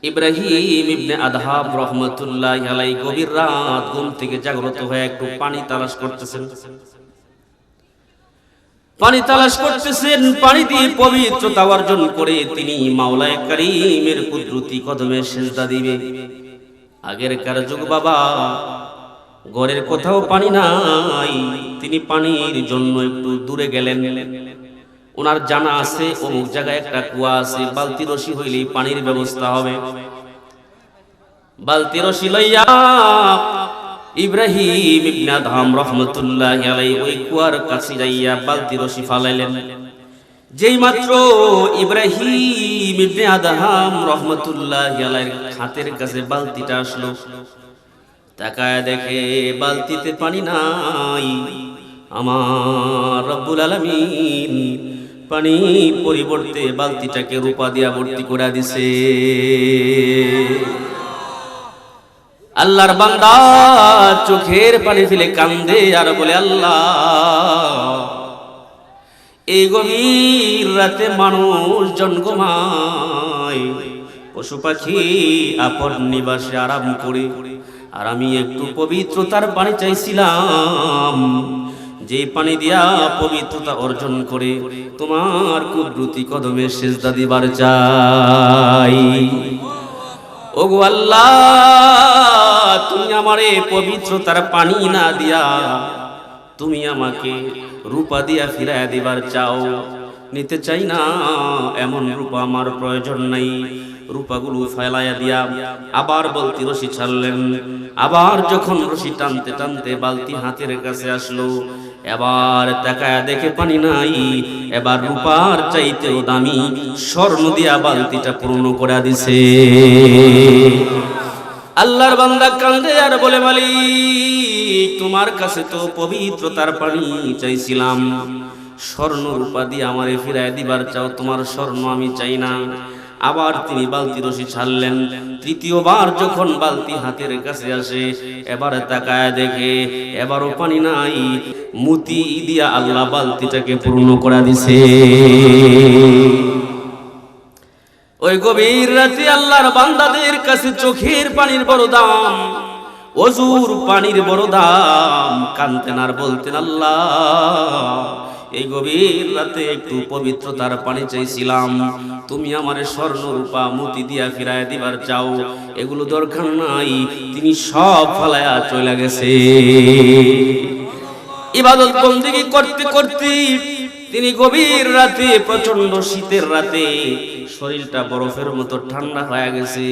ইব্রাহিম ইবনে আদহাম রাহমাতুল্লাহি আলাইহি গভীর রাত ঘুম থেকে জাগ্রত হয়ে একটু পানি তালাশ করতেছেন। পানি তালাশ করতেছেন, পানি দিয়ে পবিত্রতা অর্জন করে তিনি মাওলায়ে কারীমের কুদরতি কদমে সিজদা দিবে। আগেরকার যুগ বাবা, ঘরের কোথাও পানি নাই, তিনি পানির জন্য একটু দূরে গেলেন। ওনার জানা আছে অমুক জায়গায় একটা কুয়া আছে, বালতি রশি হইলেই পানির ব্যবস্থা হবে। বালতি রশি লইয়া ইব্রাহিম ইবনে আদহাম রাহমাতুল্লাহি আলাইহি ওই কুয়ার কাছে যাইয়া বালতি রশি ফালাইলেন। যেই মাত্র ইব্রাহিম ইবনে আদহাম রাহমাতুল্লাহি আলাইহির হাতের কাছে বালতিটা আসলো, তাকায় দেখে বালতিতে পানি নাই। আমার রব্বুল আলামিন পানির পরিবর্তে বালতিটাকে রূপা দিয়া ভর্তি করে দিছে। আল্লাহর বান্দা চোখের পানি ফেলে কান্দে আর বলে, আল্লাহ, এই গভীর রাতে মানুষ জন্মায়, পশু পাখি আপন নিবাসে আরাম করে, আর আমি একটু পবিত্রতার পানি চাইছিলাম, যে পানি দিয়া পবিত্রতা অর্জন করে তোমার কুদরতি কদমে সিজদা দিবার চাই। ওগো আল্লাহ, তুমি আমারে পবিত্রতার পানি না দিয়া তুমি আমাকে রূপা দিয়া ফিরাইয়া দিবার চাও। নিতে চাই না, এমন রূপা আমার প্রয়োজন নাই। রূপাগুলো ফেলাইয়া দিয়া আবার বালতি রশি ছাড়লেন। আবার যখন রশি টানতে টানতে বালতি হাতের কাছে আসলো, এবার তাকায়া দেখে পানি নাই। এবার রূপার চাইতেও দামি স্বর্ণ দিয়া বালতিটা পূর্ণ করে দিছে। আল্লাহর বান্দা কান্দে আর বলে, মালিক, তোমার কাছে তো পবিত্রতার পানি চাইছিলাম, স্বর্ণ রূপা দিয়ে আমারে ফিরায় দিবার চাও, তোমার স্বর্ণ আমি চাই না। আবার তিনি বালতি রশি ছাড়লেন। তৃতীয়বার যখন বালতি হাতের কাছে আসে, এবার তাকায় দেখে এবারও পানি নাই। মুতি দিয়া আল্লাহ বালতিটাকে পূর্ণ করে দিছে। ওই গভীর রাতে আল্লাহর বান্দাদের কাছে চোখের পানির বড় দাম, ওযুর পানির বড় দাম। কানতেন আর বলতেন, আল্লাহ, এই গভীর রাতে একটু পবিত্রতার পানি চাইছিলাম, তুমি আমারে স্বর্ণ রূপা মুতি দিয়া ফিরায় দিবার চাও, এগুলো দরকার নাই। তিনি সব ফালায়া চলে গেছে। ইবাদত বন্দেগী করতে করতে তিনি গভীর রাতে, প্রচন্ড শীতের রাতে, শরীরটা বরফের মতো ঠান্ডা হয়ে গেছে,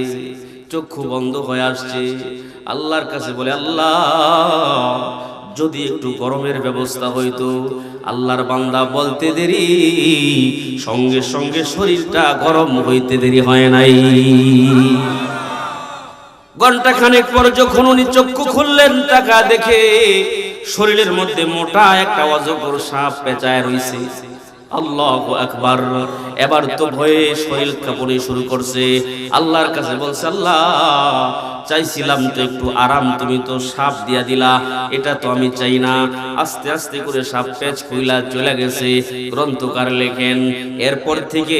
চক্ষু বন্ধ হয়ে আসছে। আল্লাহর কাছে বলে, আল্লাহ, যদি একটু গরমের ব্যবস্থা হইতো। আল্লাহর বান্দা বলতে দেরি, সঙ্গে সঙ্গে শরীরটা গরম হইতে দেরি হয় নাই। ঘন্টা খানেক পর যখন উনি চক্ষু খুললেন, টাকা দেখে শরীরের মধ্যে মোটা একটা অজগর সাপ পেঁচায় রইছে। আল্লাহু আকবার। এবার তো ভয়ে শরীর কাঁপতে শুরু করছে। আল্লাহর কাছে বলছে, আল্লাহ, চাইছিলাম তো একটু আরাম, তুমি তো সাপ দিয়া দিলা, এটা তো আমি চাই না। আস্তে আস্তে করে সাপ পেঁচ খুইলা চলে গেছে। গ্রন্থকার লেখেন, এরপর থেকে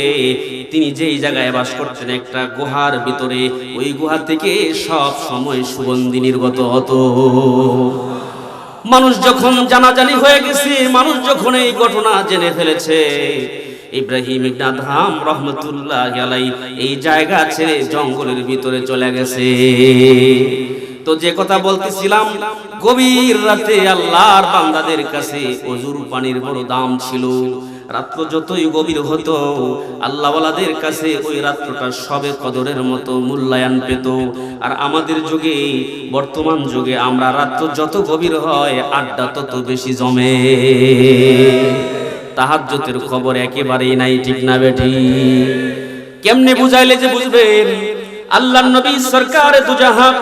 তিনি যেই জায়গায় বাস করতেন, একটা গুহার ভিতরে, ওই গুহা থেকে সব সময় সুগন্ধি নির্গত হতো। মানুষ যখন জানাজানি হয়ে গেছে, মানুষ যখন এই ঘটনা জেনে ফেলেছে, ইব্রাহিম ইবনে আদহাম রাহমাতুল্লাহি আলাইহি এই জায়গা ছেড়ে জঙ্গলের ভিতরে চলে গেছে। তো যে কথা বলতেছিলাম, গভীর রাতে আল্লাহর বান্দাদের কাছে ওযুর পানির বড় দাম ছিল। রাত্র যতই গভীর হতো, আল্লাহওয়ালাদের কাছে ওই রাত্রটা সবে কদরের মতো মূল্যায়ন পেত। আর আমাদের যুগে, বর্তমান যুগে, আমরা রাত্র যত গভীর হয়, আড্ডা তত বেশি জমে। তাহাজ্জুদের খবর একেবারেই নাই, ঠিক না বেঠি? কেমনে বুঝাইলে যে বুঝবেন? আল্লাহর নবী সরকারে দু জাহান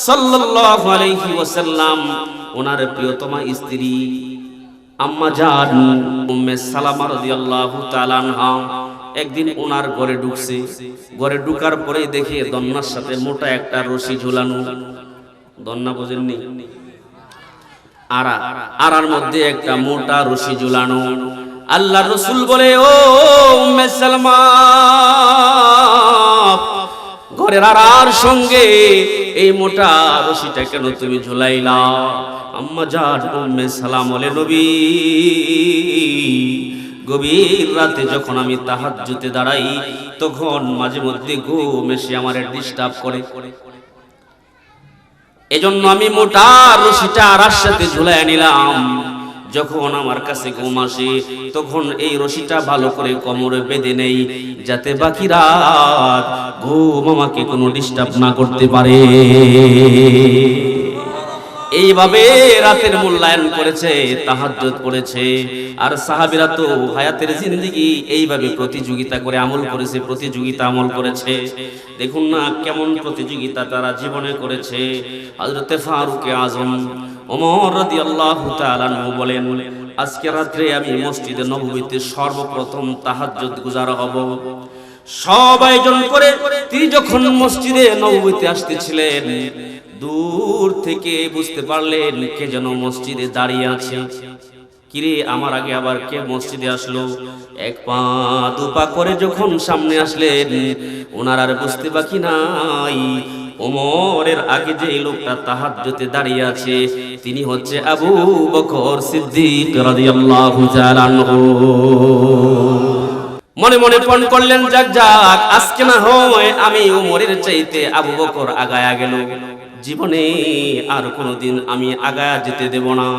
সাল্লাল্লাহু আলাইহি ওয়াসাল্লাম, ওনার প্রিয়তমা স্ত্রী আম্মা জান উম্মে সালামা রাদিয়াল্লাহু তাআলা আনহা একদিন ওনার ঘরে ঢুকছে। ঘরে ঢুকার পরে দেখে দন্নার সাথে মোটা একটা রশি ঝুলানো। দন্না বোঝেননি? আরার মধ্যে একটা মোটা রশি ঝুলানো। আল্লাহর রাসূল বলে, ও উম্মে সালামা, ঘরের আড়ার সঙ্গে এই মোটা রশিটা কেন তুমি ঝুলাইলা? আম্মা জান উম্মে সালাম বলে, নবী, গভীর রাতে যখন আমি তাহাজ্জুদে দাঁড়াই তখন মাঝে মধ্যে ঘুম এসে আমার ডিস্টার্ব করে, এজন্য আমি মোটা রশিটা আড়ার সাথে ঝুলাই নিলাম। যখন আমার কাছে ঘুম আসে তখন এই রশিটা ভালো করে কোমরে বেঁধে নেই, যাতে বাকি রাত ঘুম আমাকে কোনো ডিস্টার্ব না করতে পারে। এইভাবে রাতের মূল্যায়ন করেছে, তাহাজ্জুদ পড়েছে। আর সাহাবীরা তো হায়াতের জিন্দেগি এইভাবে প্রতিযোগিতা করে আমল করেছে, প্রতিযোগিতা আমল করেছে। দেখুন না কেমন প্রতিযোগিতা তারা জীবনে করেছে। হযরতে ফারুক আযম ওমর রাদিয়াল্লাহু তাআলা আনহু বলেন, আজকে রাত্রে আমি মসজিদে নববীতে সর্বপ্রথম তাহাজ্জুদ গুজার হব। সবাই জন করে তিনি যখন মসজিদে নববীতে আসতেছিলেন, দূর থেকে বুঝতে পারলেন কে যেন মসজিদে দাঁড়িয়ে আছে। কিরে, আমার আগে আবার কে মসজিদে আসলো? এক পা দু পা করে যখন সামনে আসলেন, ওনার আর বুঝতে বাকি নাই ওমরের আগে যে লোকটা তাহাজ্জুদে দাঁড়িয়ে আছে তিনি হচ্ছে আবু বকর সিদ্দিক রাদিয়াল্লাহু তাআলা আনহু। মনে মনে পণ করলেন, যাক যাক, আজকে না হয় আমি ওমরের চাইতে আবু বকর আগায়া গেল। জীবনে আর কোনোদিন আমি আগায়া যেতে দেব না,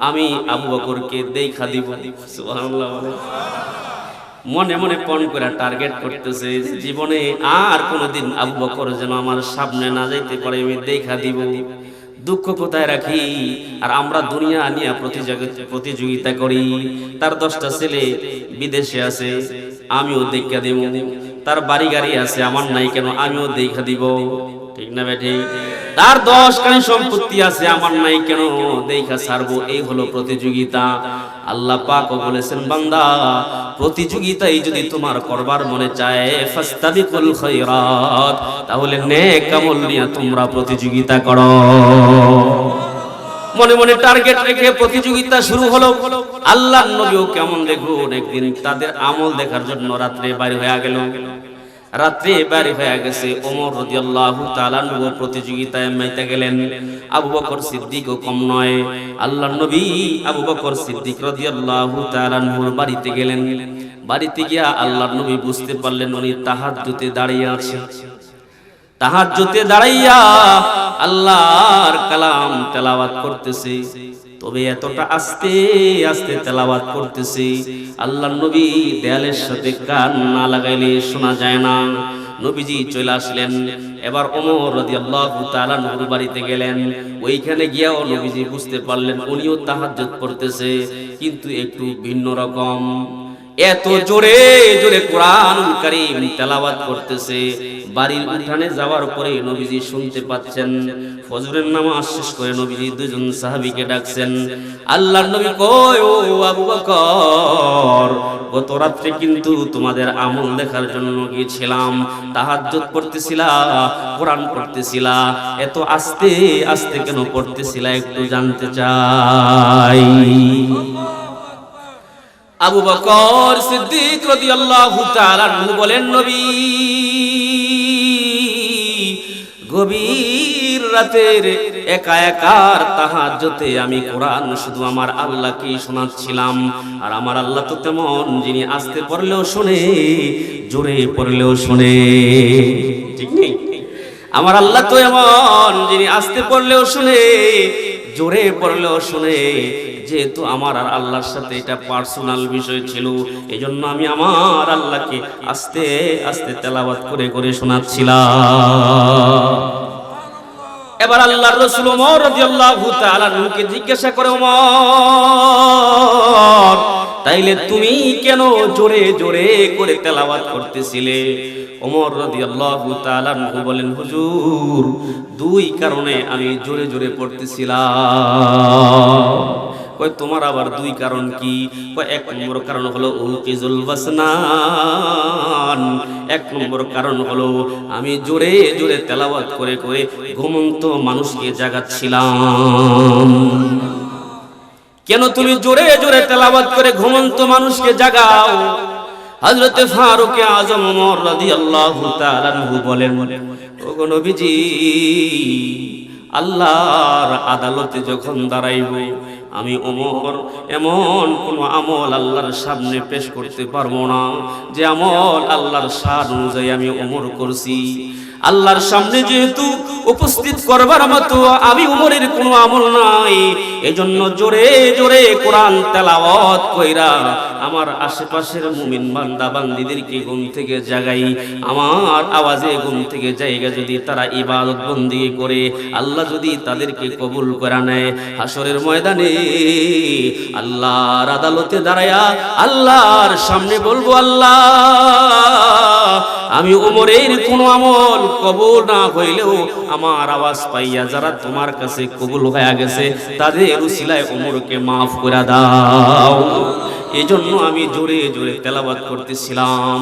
আমি আবু বকরকে দেখা দিব। সুবহানাল্লাহ। মনে মনে পণ করে টার্গেট করতেছে, জীবনে আর কোনোদিন আবু বকর যেন আমার সামনে না যাইতে পারে, আমি দেখা দিব। দুঃখ কোথায় রাখি? আর আমরা দুনিয়া নিয়ে প্রতিযোগিতা করি। তার 10টা ছেলে বিদেশে আছে, আমিও দেখা দিব। তার বাড়ি গাড়ি আছে, আমার নাই কেন, আমিও দেখা দিব। ঠিক না বেঠি? তার 10 কানি সম্পত্তি আছে, আমার নাই কেন, দেখা ছাড়বো। এই হলো প্রতিযোগিতা। আল্লাহ পাকও বলেছেন, বান্দা, প্রতিযোগিতাই যদি তোমার করবার মনে চায়, ফাস্তাবিকুল খায়রাত, তাহলে নেক আমল নিয়ে তোমরা প্রতিযোগিতা করো। মনে মনে টার্গেট রেখে প্রতিযোগিতা শুরু হলো। আল্লাহর নবীও কেমন দেখুন, একদিন তাদের আমল দেখার জন্য রাত্রে বাইরে হয়ে গেল। রাত্রে বাইরে হয়ে গেছে, ওমর রাদিয়াল্লাহু তাআলা আনহু প্রতিযোগিতায় মাইতে গেলেন। আবু বকর সিদ্দিকও কম নয়। আল্লাহর নবী আবু বকর সিদ্দিক রাদিয়াল্লাহু তাআলা আনহুর বাড়িতে গেলেন। বাড়িতে গিয়া আল্লাহর নবী বুঝতে পারলেন উনি তাহাজ্জুদে দাঁড়িয়ে আছেন। তাহাজ্জুদে দাঁড়াইয়া আল্লাহর কালাম তেলাওয়াত করতেছে, তবে এতটা আস্তে আস্তে তেলাওয়াত করতেছে আল্লাহর নবী দেয়ালের সাথে কান না লাগাইলে শোনা যায় না। নবীজি চলে আসলেন। এবার ওমর রাদিয়াল্লাহু তাআলা নবীর বাড়িতে গেলেন। ওইখানে গিয়াও নবীজি বুঝতে পারলেন উনিও তাহাজ্জুদ পড়তেছে, কিন্তু একটু ভিন্ন রকম। এত জোরে জোরে কোরআনুল কারীম তেলাওয়াত করতেছে, বাড়ির উঠানে যাওয়ার পরে নবীজি শুনতে পাচ্ছেন। ফজরের নামাজ শেষ করে নবীজি দুজন সাহাবীকে ডাকছেন। আল্লাহর নবী কয়, ও আবু বকর, গত রাত্রে কিন্তু তোমাদের আমল দেখার জন্য গিয়েছিলাম, তাহাজ্জুদ পড়তেছিলা, কোরআন পড়তেছিলা, এত আস্তে আস্তে কেন পড়তেছিলা একটু জানতে চাই। আবু বকর সিদ্দিক রাদিয়াল্লাহু তাআলা আনহু বলেন, নবী, গভীর রাতের একা একার তাহাজ্জুদে আমি কোরআন শুধু আমার আল্লাহকে শোনাচ্ছিলাম। আর আমার আল্লাহ তো তেমন, যিনি আস্তে পড়লেও শুনে, জোরে পড়লেও শুনে। ঠিক নেই? আমার আল্লাহ তো এমন, যিনি আস্তে পড়লেও শুনে, জোরে পড়লেও শুনে। যেহেতু আমার আর আল্লাহর সাথে এটা পার্সোনাল বিষয় ছিল, এজন্য আমি আমার আল্লাহকে আস্তে আস্তে তেলাওয়াত করে করে শোনাচ্ছিলাম। এবার আল্লাহর রাসূল ওমর রাদিয়াল্লাহু তাআলা আনহুকে জিজ্ঞাসা করে, ওমর, তাইলে তুমি কেন জোরে জোরে করে তেলাওয়াত করতেছিলে? ওমর রাদিয়াল্লাহু তাআলা আনহু বলেন, হুজুর, 2 কারণে আমি জোরে জোরে পড়তেছিলাম। কয়, তোমার আবার 2 কারণ কি? কয়, 1 নম্বর কারণ হলো উলকিজুল বাসনান। 1 নম্বর কারণ হলো আমি জোরে জোরে তেলাওয়াত করে করে ঘুমন্ত মানুষকে জাগাচ্ছিলাম। কেন তুমি জোরে জোরে তেলাওয়াত করে ঘুমন্ত মানুষকে জাগাও? হযরত ফারুক আযম ওমর রাদিয়াল্লাহু তাআলা আনহু বলেন, ওগো নবীজি, আল্লাহর আদালতে যখন দাঁড়াইব, আমি ওমর এমন কোন আমল আল্লাহর সামনে পেশ করতে পারবো না যে আমল আল্লাহর শান অনুযায়ী আমি ওমর করছি। আল্লাহর সামনে যেহেতু উপস্থিত করবার মতো আমি ওমরের কোনো আমল নাই, এজন্য জোরে জোরে কোরআন তেলাওয়াত কইরা আমার আশেপাশের মুমিন বান্দা বান্দীদেরকে ঘুম থেকে জাগাই। আমার আওয়াজে ঘুম থেকে জায়গা যদি তারা ইবাদত বন্দেগী করে, আল্লাহ যদি তাদেরকে কবুল করে নেয়, হাসরের ময়দানে আল্লাহর আদালতে দাঁড়ায়া আল্লাহর সামনে বলবো, আল্লাহ, আমি ওমরের কোনো আমল কবুল না হইলেও আমার আওয়াজ পাইয়া যারা তোমার কাছে কবুল হয়ে গেছে তাদের উসিলায় ওমরকে মাফ করে দাও। এজন্য আমি জোরে জোরে তেলাওয়াত করতেছিলাম।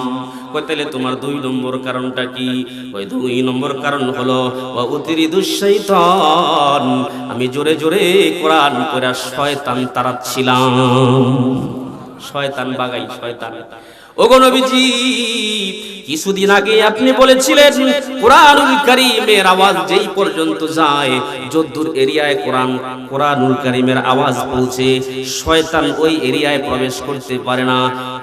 তাহলে তোমার 2 নম্বর কারণটা কি? ওই 2 নম্বর কারণ হলো ওয়া উতরিদুশ শাইতান, আমি জোরে জোরে কোরআন পড়া শয়তান তাড়াচ্ছিলাম। শয়তান বাগাই, শয়তান। ওগো নবীজি, কিছুদিন আগে আপনি বলেছিলেন কোরআনুল কারীমের আওয়াজ যেই পর্যন্ত যায়, যদ্দূর এরিয়ায় কোরআনুল কারীমের আওয়াজ পৌঁছে, শয়তান ওই এরিয়ায় প্রবেশ করতে পারে না।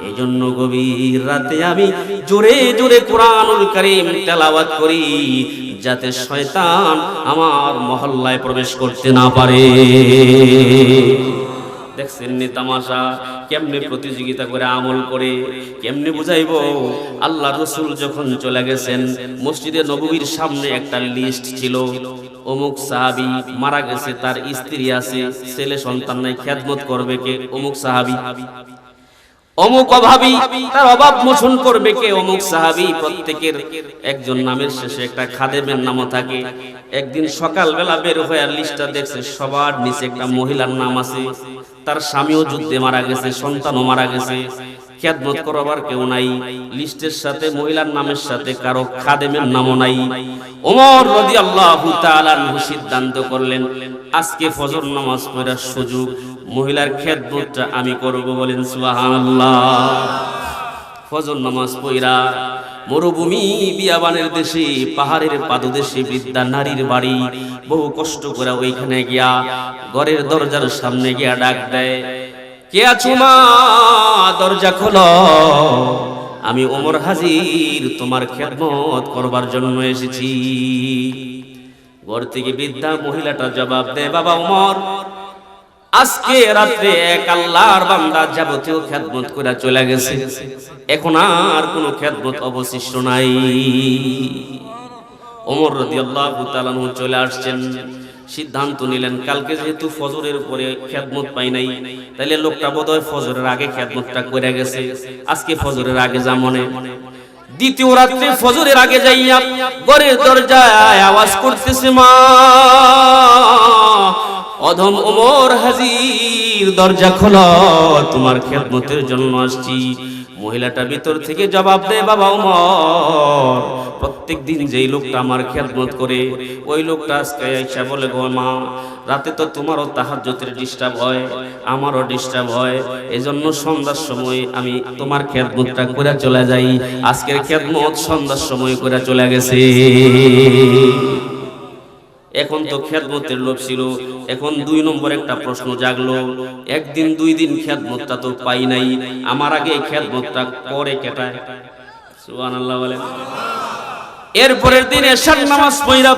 এজন্য গভীর রাতে আমি জোরে জোরে কোরআনুল কারীম তেলাওয়াত করি, যাতে শয়তান আমার মহল্লায় প্রবেশ করতে না পারে। দেখছেন নি তামাশা, কেমনে প্রতিযোগিতা করে আমল করে, কেমনে বুঝাইবো। আল্লাহ রাসূল যখন চলে গেছেন, মসজিদে নববীর সামনে একটা লিস্ট ছিল, অমুক সাহাবী মারা গেছে, তার স্ত্রী আছে, ছেলে সন্তান নাই, খেদমত করবে কে? অমুক সাহাবী। অমুক অভাবী, তার অভাব মোচন করবে কে? অমুক সাহাবী। প্রত্যেকের একজন নামের শেষে একটা খাদেমের নামও থাকে। একদিন সকালবেলা বের হয়ে লিস্টটা দেখছে, সবার নিচে একটা মহিলার নাম আছে, তার স্বামীও যুদ্ধে মারা গেছে, সন্তানও মারা গেছে, খেদমত করবার কেউ নাই। লিস্টের সাথে মহিলার নামের সাথে কারো খাদেমের নামও নাই। ওমর রাদিয়াল্লাহু তাআলা আনহু সিদ্ধান্ত করলেন, আজকে ফজর নামাজ পড়ার সুযোগ, মহিলার খেদমতটা আমি করব। বলেন সুবহানাল্লাহ। ফজর নামাজ পড়া মরুভূমি বিয়াবানের দেশে, পাহাড়ের পাদদেশে বৃদ্ধা নারীর বাড়ি, বহু কষ্ট করে ওইখানে গিয়া ঘরের দরজার সামনে গিয়া ডাক দেয়, কে আছো মা? দরজা খোলো, আমি ওমর হাজির, তোমার খেদমত করবার জন্য এসেছি। ঘর থেকে বৃদ্ধা মহিলাটা জবাব দেয়, বাবা ওমর, আজকে রাত্রে এক আল্লাহর বান্দা যাবতীয় খেদমত করে চলে গেছে, এখন আর কোনো খেদমত অবশিষ্ট নাই। ওমর রাদিয়াল্লাহু তাআলা আনহু চলে আসছেন, সিদ্ধান্ত নিলেন, কালকে যেহেতু ফজরের পরে খেদমত পাই নাই, তাইলে লোকটা বোধহয় ফজরের আগে খেদমতটা করে গেছে, আজকে ফজরের আগে যা মনে। দ্বিতীয় রাত্রে ফজরের আগে যাইয়া ঘরের দরজায় আওয়াজ করতেছে, মা, অধম ওমর হাজির, দরজা খোলো, তোমার খেদমতের জন্য আসছি। মহিলাটা ভিতর থেকে জবাব দেয়, বাবা ওমর, প্রত্যেক দিন যেই লোকটা আমার খেদমত করে, ওই লোকটা আজকে আইসা বলে, গো মা, রাতে তো তোমারও তাহাজ্জুদের ডিস্টার্ব হয়, আমারও ডিস্টার্ব হয়, এজন্য সন্ধ্যার সময় আমি তোমার খেদমতটা করে চলে যাই। আজকের খেদমত সন্ধ্যার সময় করে চলে গেছে। এখন তো খেদমতের লোভ ছিল, এখন 2 নম্বর একটা প্রশ্ন জাগলো, একদিন 2 দিন খেদমতটা তো পাই নাই, আমার আগে খেদমতটা করে কেটায়? সুবহানাল্লাহ বলেন। এরপরের দিন এশার নামাজ পড়া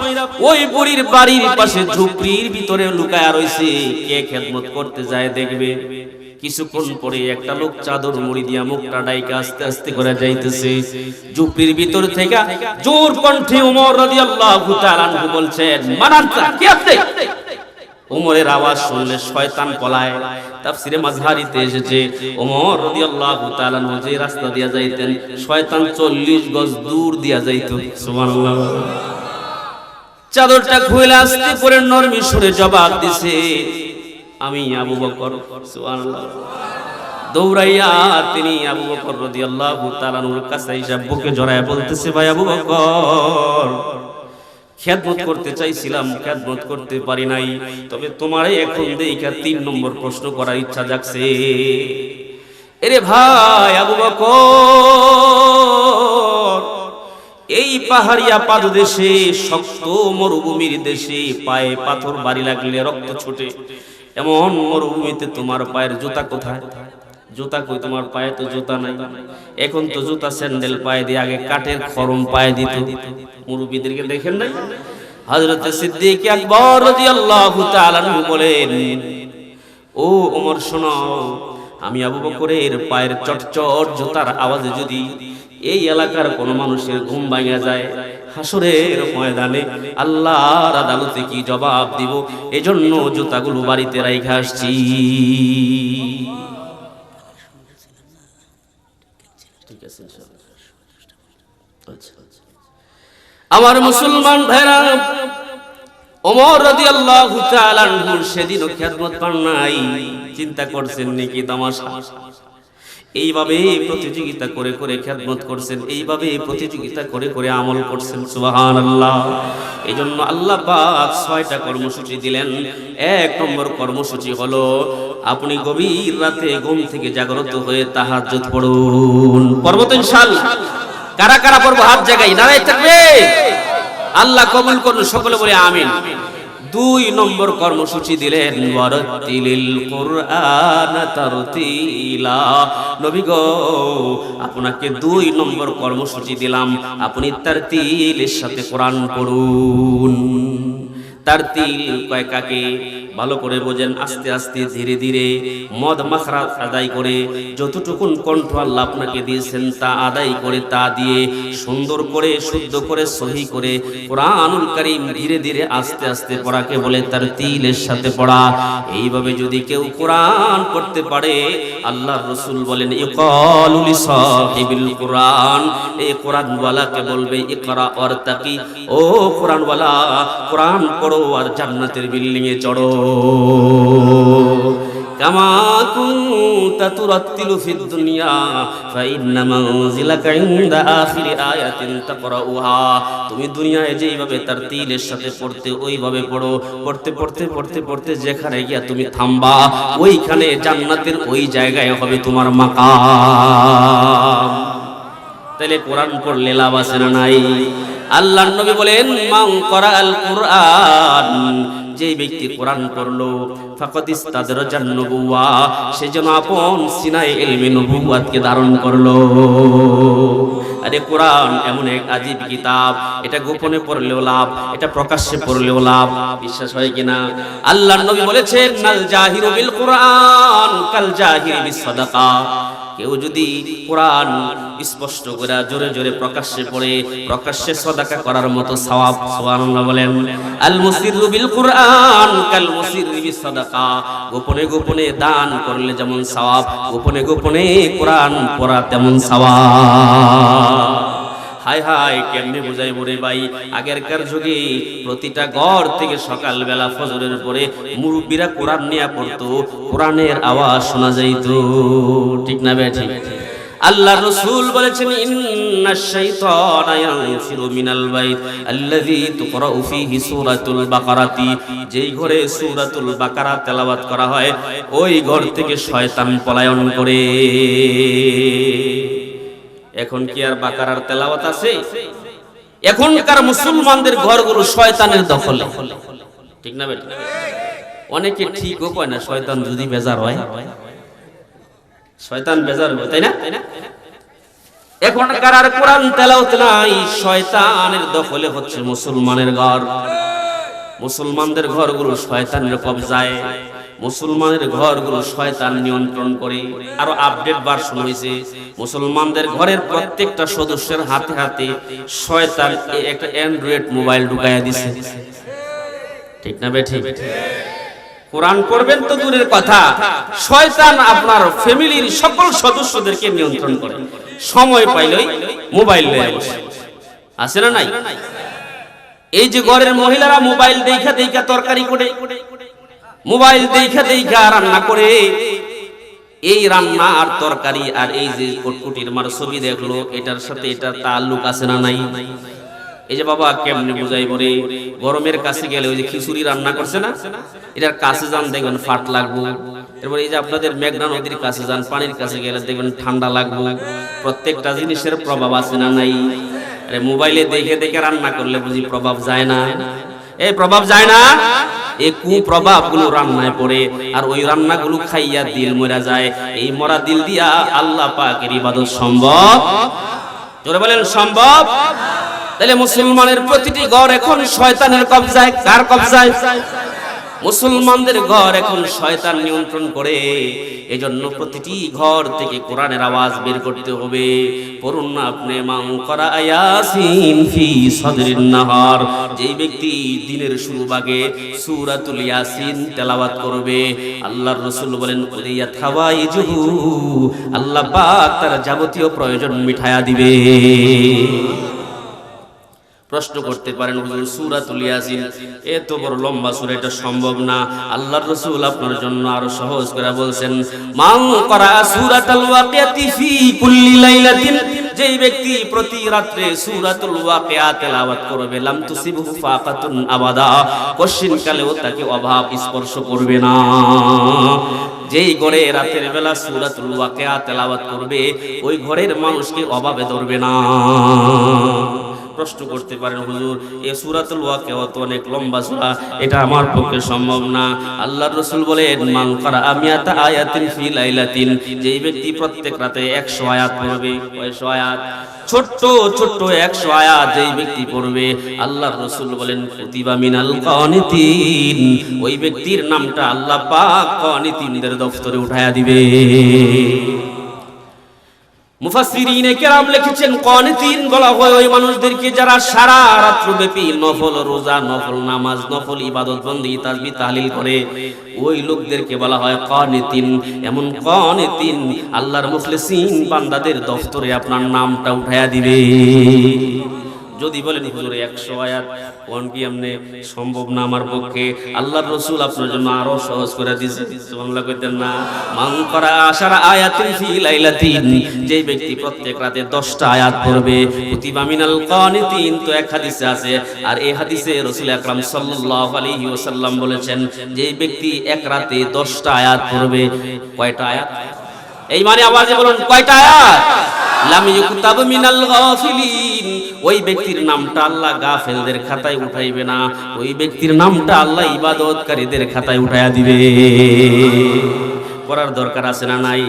ওই বুড়ির বাড়ির পাশে ঝুপড়ির ভিতরে লুকায়া রইছে, কে খেদমত করতে যায় দেখবে। কিছুক্ষণ পরে একটা লোক চাদর মুড়ি দিয়া মুখটা ডাইকা আস্তে আস্তে করে যাইতেছে। ঝুপড়ির ভিতর থেকে জোর কণ্ঠে ওমর রাদিয়াল্লাহু তাআলা আনহু বলছেন, মানান্তা, কে আপনি? ওমরের আওয়াজ শুনলে শয়তান পলায়। তাফসিরে মাযহারিতে এসেছে, ওমর রাদিয়াল্লাহু তাআলা আনহু যে রাস্তা দিয়া যাইতেন, শয়তান 40 গজ দূর দিয়া যাইত। সুবহানাল্লাহ। চাদরটা খুলে আস্তে করে নরমি সুরে জবাব দিছে, আমি আবু বকর। সুবহানাল্লাহ। দৌড়াইয়া তিনি আবু বকর রাদিয়াল্লাহু তাআলা আনহুর কাছে এসে বুকে জড়ায় বলতেছে, ভাই আবু বকর, খেদমত করতে চাইছিলাম, খেদমত করতে পারি নাই, তবে তোমারে এখন দেইখা 3 নম্বর প্রশ্ন করার ইচ্ছা জাগছে। এরে ভাই আবু বকর, এই পাহাড়িয়া পাদদেশে, শক্ত মরুভূমির দেশে পায়ে পাথর বাড়ি লাগলে রক্ত ছোটে, এমন মরুভূমিতে তোমার পায়ের জুতা কোথায়? জুতা কই? তোমার পায়ে তো জুতা নাই। এখন তো জুতা স্যান্ডেল পায়ে দিয়ে, আগে কাঠের খরম পায়ে দিত। মুরব্বিদেরকে দেখেন নাই? হযরত সিদ্দিক আকবর রাদিয়াল্লাহু তাআলা আনহু বলেন, ও ওমর শোনো, আমি আবু বকরের পায়ের চটচট জুতার আওয়াজে যদি এই এলাকার কোন মানুষের ঘুম ভাঙা যায়, হাসরের ময়দানে আল্লাহর আদালতে কি জবাব দিব? এজন্য জুতাগুলো বাড়িতে রাইখা আসছি। ঠিক আছে আমার মুসলমান ভাইরা, ওমর রাদিয়াল্লাহু তাআলা আনহু সেদিনও খেদমত পান নাই। চিন্তা করছেন নাকি তামাশা? এইভাবে প্রতিযোগিতা করে করে খেদমত করছেন, এইভাবে প্রতিযোগিতা করে করে আমল করছেন। সুবহানাল্লাহ। এইজন্য আল্লাহ পাক 6টা কর্মসূচি দিলেন। 1 নম্বর কর্মসূচি হলো আপনি গভীর রাতে ঘুম থেকে জাগ্রত হয়ে তাহাজ্জুদ পড়ুন। পড়ব তো ইনশাআল্লাহ? কারা কারা পড়ব? হাত জাগাই, নারায়ে তাকবীর। আল্লাহ কবুল করুন, সকলে বলে আমিন। 2 নম্বর কর্মসূচি দিলেন ওয়ারাতিলিল কুরআন তারতিলা। নবী গো, আপনাকে 2 নম্বর কর্মসূচি দিলাম, আপনি তারতিলের সাথে কোরআন পড়ুন। তারতিল কয় কাকে? ভালো করে বোঝেন। আস্তে আস্তে ধীরে ধীরে মদ মাখরাজ আদায় করে, যতটুকুন কণ্ঠ আল্লাহ আপনাকে দিয়েছেন তা আদায় করে, তা দিয়ে সুন্দর করে, শুদ্ধ করে, সহি করে কোরআনুল কারীম ধীরে ধীরে আস্তে আস্তে পড়াকে বলে তারতিলের সাথে পড়া। এইভাবে যদি কেউ কোরআন পড়তে পারে, আল্লাহর রাসূল বলেন ইকালু লিসাহিবিল কোরআন, এই কোরআনওয়ালাকে বলবে ইকরা ওয়ারতাকি, ও কোরআনওয়ালা কোরআন পড়ো আর জান্নাতের বিল্ডিং এ চড়ো। কামা কুনতা তুরাত্তিলু ফিদ দুনিয়া ফাইন্না মানজিলাকা ইনদা আখিরি আয়াতিন তাকরাউহা। তুমি দুনিয়ায় যেইভাবে তারতিলের সাথে পড়তে, ওইভাবে পড়ো। পড়তে পড়তে পড়তে পড়তে যেখানে গিয়া তুমি থামবা, ওইখানে জান্নাতের ওই জায়গায় হবে তোমার মাকাম। তাহলে কোরআন পড়লে লাভ আছে না নাই? আল্লাহর নবী বলেন মান করাআল কুরআন, যে ব্যক্তি কোরআন পড়লো, ফাকাদ ইস্তাদরাজান নবুওয়া, সে যেন আপন সিনায় ইলমে নবুওয়াতকে ধারণ করলো। আরে কোরআন এমন এক আজীব কিতাব, এটা গোপনে পড়লেও লাভ, এটা প্রকাশ্যে পড়লেও লাভ। বিশ্বাস হয় কিনা? আল্লাহর নবী বলেছেন নাল জাহিরু বিল কুরআন কাল জাহিরি বিস সাদাকা। কেউ যদি কোরআন স্পষ্ট করে জোরে জোরে প্রকাশ্যে পড়ে, প্রকাশ্যে সাদাকা করার মতো সওয়াব। সুবহানাল্লাহ বলেন। আল মুসিরু বিল কুরআন কাল মুসিরি বিস সাদাকা। গোপনে গোপনে দান করলে যেমন সওয়াব, গোপনে গোপনে কোরআন পড়া তেমন সওয়াব। হায় হায়, কেমনে বুঝাইব রে ভাই? আগেরকার যুগে প্রতিটা ঘর থেকে সকালবেলা ফজরের পরে মুরব্বীরা কোরআন নিয়ে পড়তো, কোরআনের আওয়াজ শোনা যাইতো। ঠিক না বেঠি? আল্লাহর রাসূল বলেছেন ইন্নাশ শাইতানা ইয়ানফিরু মিনাল বাইত আল্লাযী তুকরাউ ফীহি সূরাতুল বাকারাতি। যেই ঘরে সূরাতুল বাকারা তেলাওয়াত করা হয়, ওই ঘর থেকে শয়তান পলায়ন করে। এখন কি আর বাকারার তেলাওয়াত আছে? এখনকার মুসলমানদের ঘরগুলো শয়তানের দখলে। ঠিক না বেটা? অনেকে ঠিকও কয় না, শয়তান যদি বেজার হয়, শয়তান বেজার হয়, তাই না? এখনকার আর কোরআন তেলাওয়াত নাই, শয়তানের দখলে হচ্ছে মুসলমানের ঘর। মুসলমানদের ঘরগুলো শয়তানের কবজায়, মুসলমানের ঘরগুলো শয়তান নিয়ন্ত্রণ করে। আরো আপডেট ভার্সন হয়েছে, মুসলমানদের ঘরের প্রত্যেকটা সদস্যের হাতে হাতে শয়তান একটা অ্যান্ড্রয়েড মোবাইল ঢুকাইয়া দিছে। ঠিক না বেঠিক? কোরআন পড়বেন তো দূরের কথা, শয়তান আপনার ফ্যামিলির সকল সদস্যদেরকে নিয়ন্ত্রণ করে। সময় পাইলেই মোবাইল নিয়ে বসে। আছে না নাই? এই যে ঘরের মহিলারা মোবাইল দেখা দেখা তরকারি করে, মোবাইল দেখা দেখা রান্না করে, এই রান্না আর তরকারি আর এই যে কটকটির মার ছবি দেখলো, এটার সাথে এটা তাল্লুক আছে না নাই? এই যে বাবা কেমনে বুঝাইব রে? গরমের কাছে গেলে ওই যে খিচুড়ি রান্না করছে না, এটার কাছে যান দেখবেন ফাট লাগবো, এরপর এই যে আপনাদের মেঘনা নদীর কাছে যান, পানির কাছে গেলে দেখবেন ঠান্ডা লাগবে। প্রত্যেকটা জিনিসের প্রভাব আছে না নাই? আরে মোবাইলে দেখে দেখে রান্না করলে বুঝি প্রভাব যায় না? এই প্রভাব যায় না? এই কুপ্রভাব গুলো রান্নায় পড়ে, আর ওই রান্নাগুলো খাইয়া দিল মরা যায়। এই মরা দিল দিয়া আল্লাহ পাকের ইবাদত সম্ভব? জোরে বলেন সম্ভব? তাহলে মুসলমানের প্রতিটি ঘর এখন শয়তানের কবজায়। কার কবজায়? মুসলমানদের ঘর এখন শয়তান নিয়ন্ত্রণ করে। এজন্য প্রতিটি ঘর থেকে কোরআনের আওয়াজ বের করতে হবে। পড়ুন না আপনি, মান করা ইয়াসিন ফি সদরিন নাহার, যেই ব্যক্তি দিনের শুরু ভাগে সূরাতুল ইয়াসিন তেলাওয়াত করবে, আল্লাহর রাসূল বলেন কুলিয়াত হাওয়াইজুহু, আল্লাহ পাক তার যাবতীয় প্রয়োজন মিটায়া দিবে। প্রশ্ন করতে পারেন, হুজুর সূরাতুল ইয়াসিন এত বড় লম্বা সূরা, এটা সম্ভব না? আল্লাহর রাসূল আপনার জন্য আরো সহজ করে বলছেন, মান করা সূরাতুল ওয়াকিয়াতি ফি কুল্লি লাইলাতিন, যেই ব্যক্তি প্রতি রাতে সূরাতুল ওয়াকিয়া তেলাওয়াত করবে, লাম তুসিবহু ফাকাতুন আবাদা, কশিন কালেও তাকে অভাব স্পর্শ করবে না। যেই ঘরে রাতের বেলা সূরাতুল ওয়াকিয়া তেলাওয়াত করবে, ওই ঘরের মানুষকে অভাবে ধরবে না। প্রশ্ন করতে পারেন, হুজুর এই সূরাতুল ওয়াকিয়া তো অনেক লম্বা সূরা, এটা আমার পক্ষে সম্ভব না। আল্লাহর রাসূল বলেন, মান করা মিয়াতা আয়াতিন ফি লাইলাতিন, যেই ব্যক্তি প্রত্যেক রাতে 100 আয়াত পড়বে, 100 আয়াত, ছোট্ট ছোট্ট 100 আয়াত যেই ব্যক্তি পড়বে, আল্লাহর রাসূল বলেন কুতিবা মিনাল কানিতিন, ওই ব্যক্তির নামটা আল্লাহ পাক কানিতিনদের দফতরে উঠায়া দিবে। মুফাসসিরিনে কেরাম লিখেছেন, কানিতিন বলা হয় ওই মানুষদেরকে যারা সারা রাত ব্যাপী নফল রোজা, নফল নামাজ, নফল ইবাদত বন্দেগী তাসবিহ তাহলিল করে, ওই লোকদেরকে বলা হয় কানিতিন। এমন কানিতিন আল্লাহর মুখলিসিন বান্দাদের দফতরে আপনার নামটা উঠায়া দিবে। যদি বলেন হুজুর 100 আয়াত কোন কি এমনি সম্ভব না আমার পক্ষে, আল্লাহর রাসূল আপনার জন্য আরো সহজ করে দিয়েছে। সুবহানাল্লাহ কইতেন না? মান করা আশারা আয়াতিন ফি লাইলাতিন, যেই ব্যক্তি প্রত্যেক রাতে 10টা আয়াত পড়বে, কুতিবা মিনাল কানিতিন, তো এক হাদিসে আছে। আর এই হাদিসে রাসূল আকরাম সাল্লাল্লাহু আলাইহি ওয়াসাল্লাম বলেছেন, যেই ব্যক্তি এক রাতে 10টা আয়াত পড়বে, কয়টা আয়াত? এই মানে আওয়াজে বলুন কয়টা আয়াত? লাম ইউকতাব মিনাল গাফিলিন, ওই ব্যক্তির নামটা আল্লাহ গাফেলদের খাতায় উঠাইবে না, ওই ব্যক্তির নামটা আল্লাহ ইবাদতকারীদের খাতায় উঠায়া দিবে। পড়ার দরকার আছে না নাই?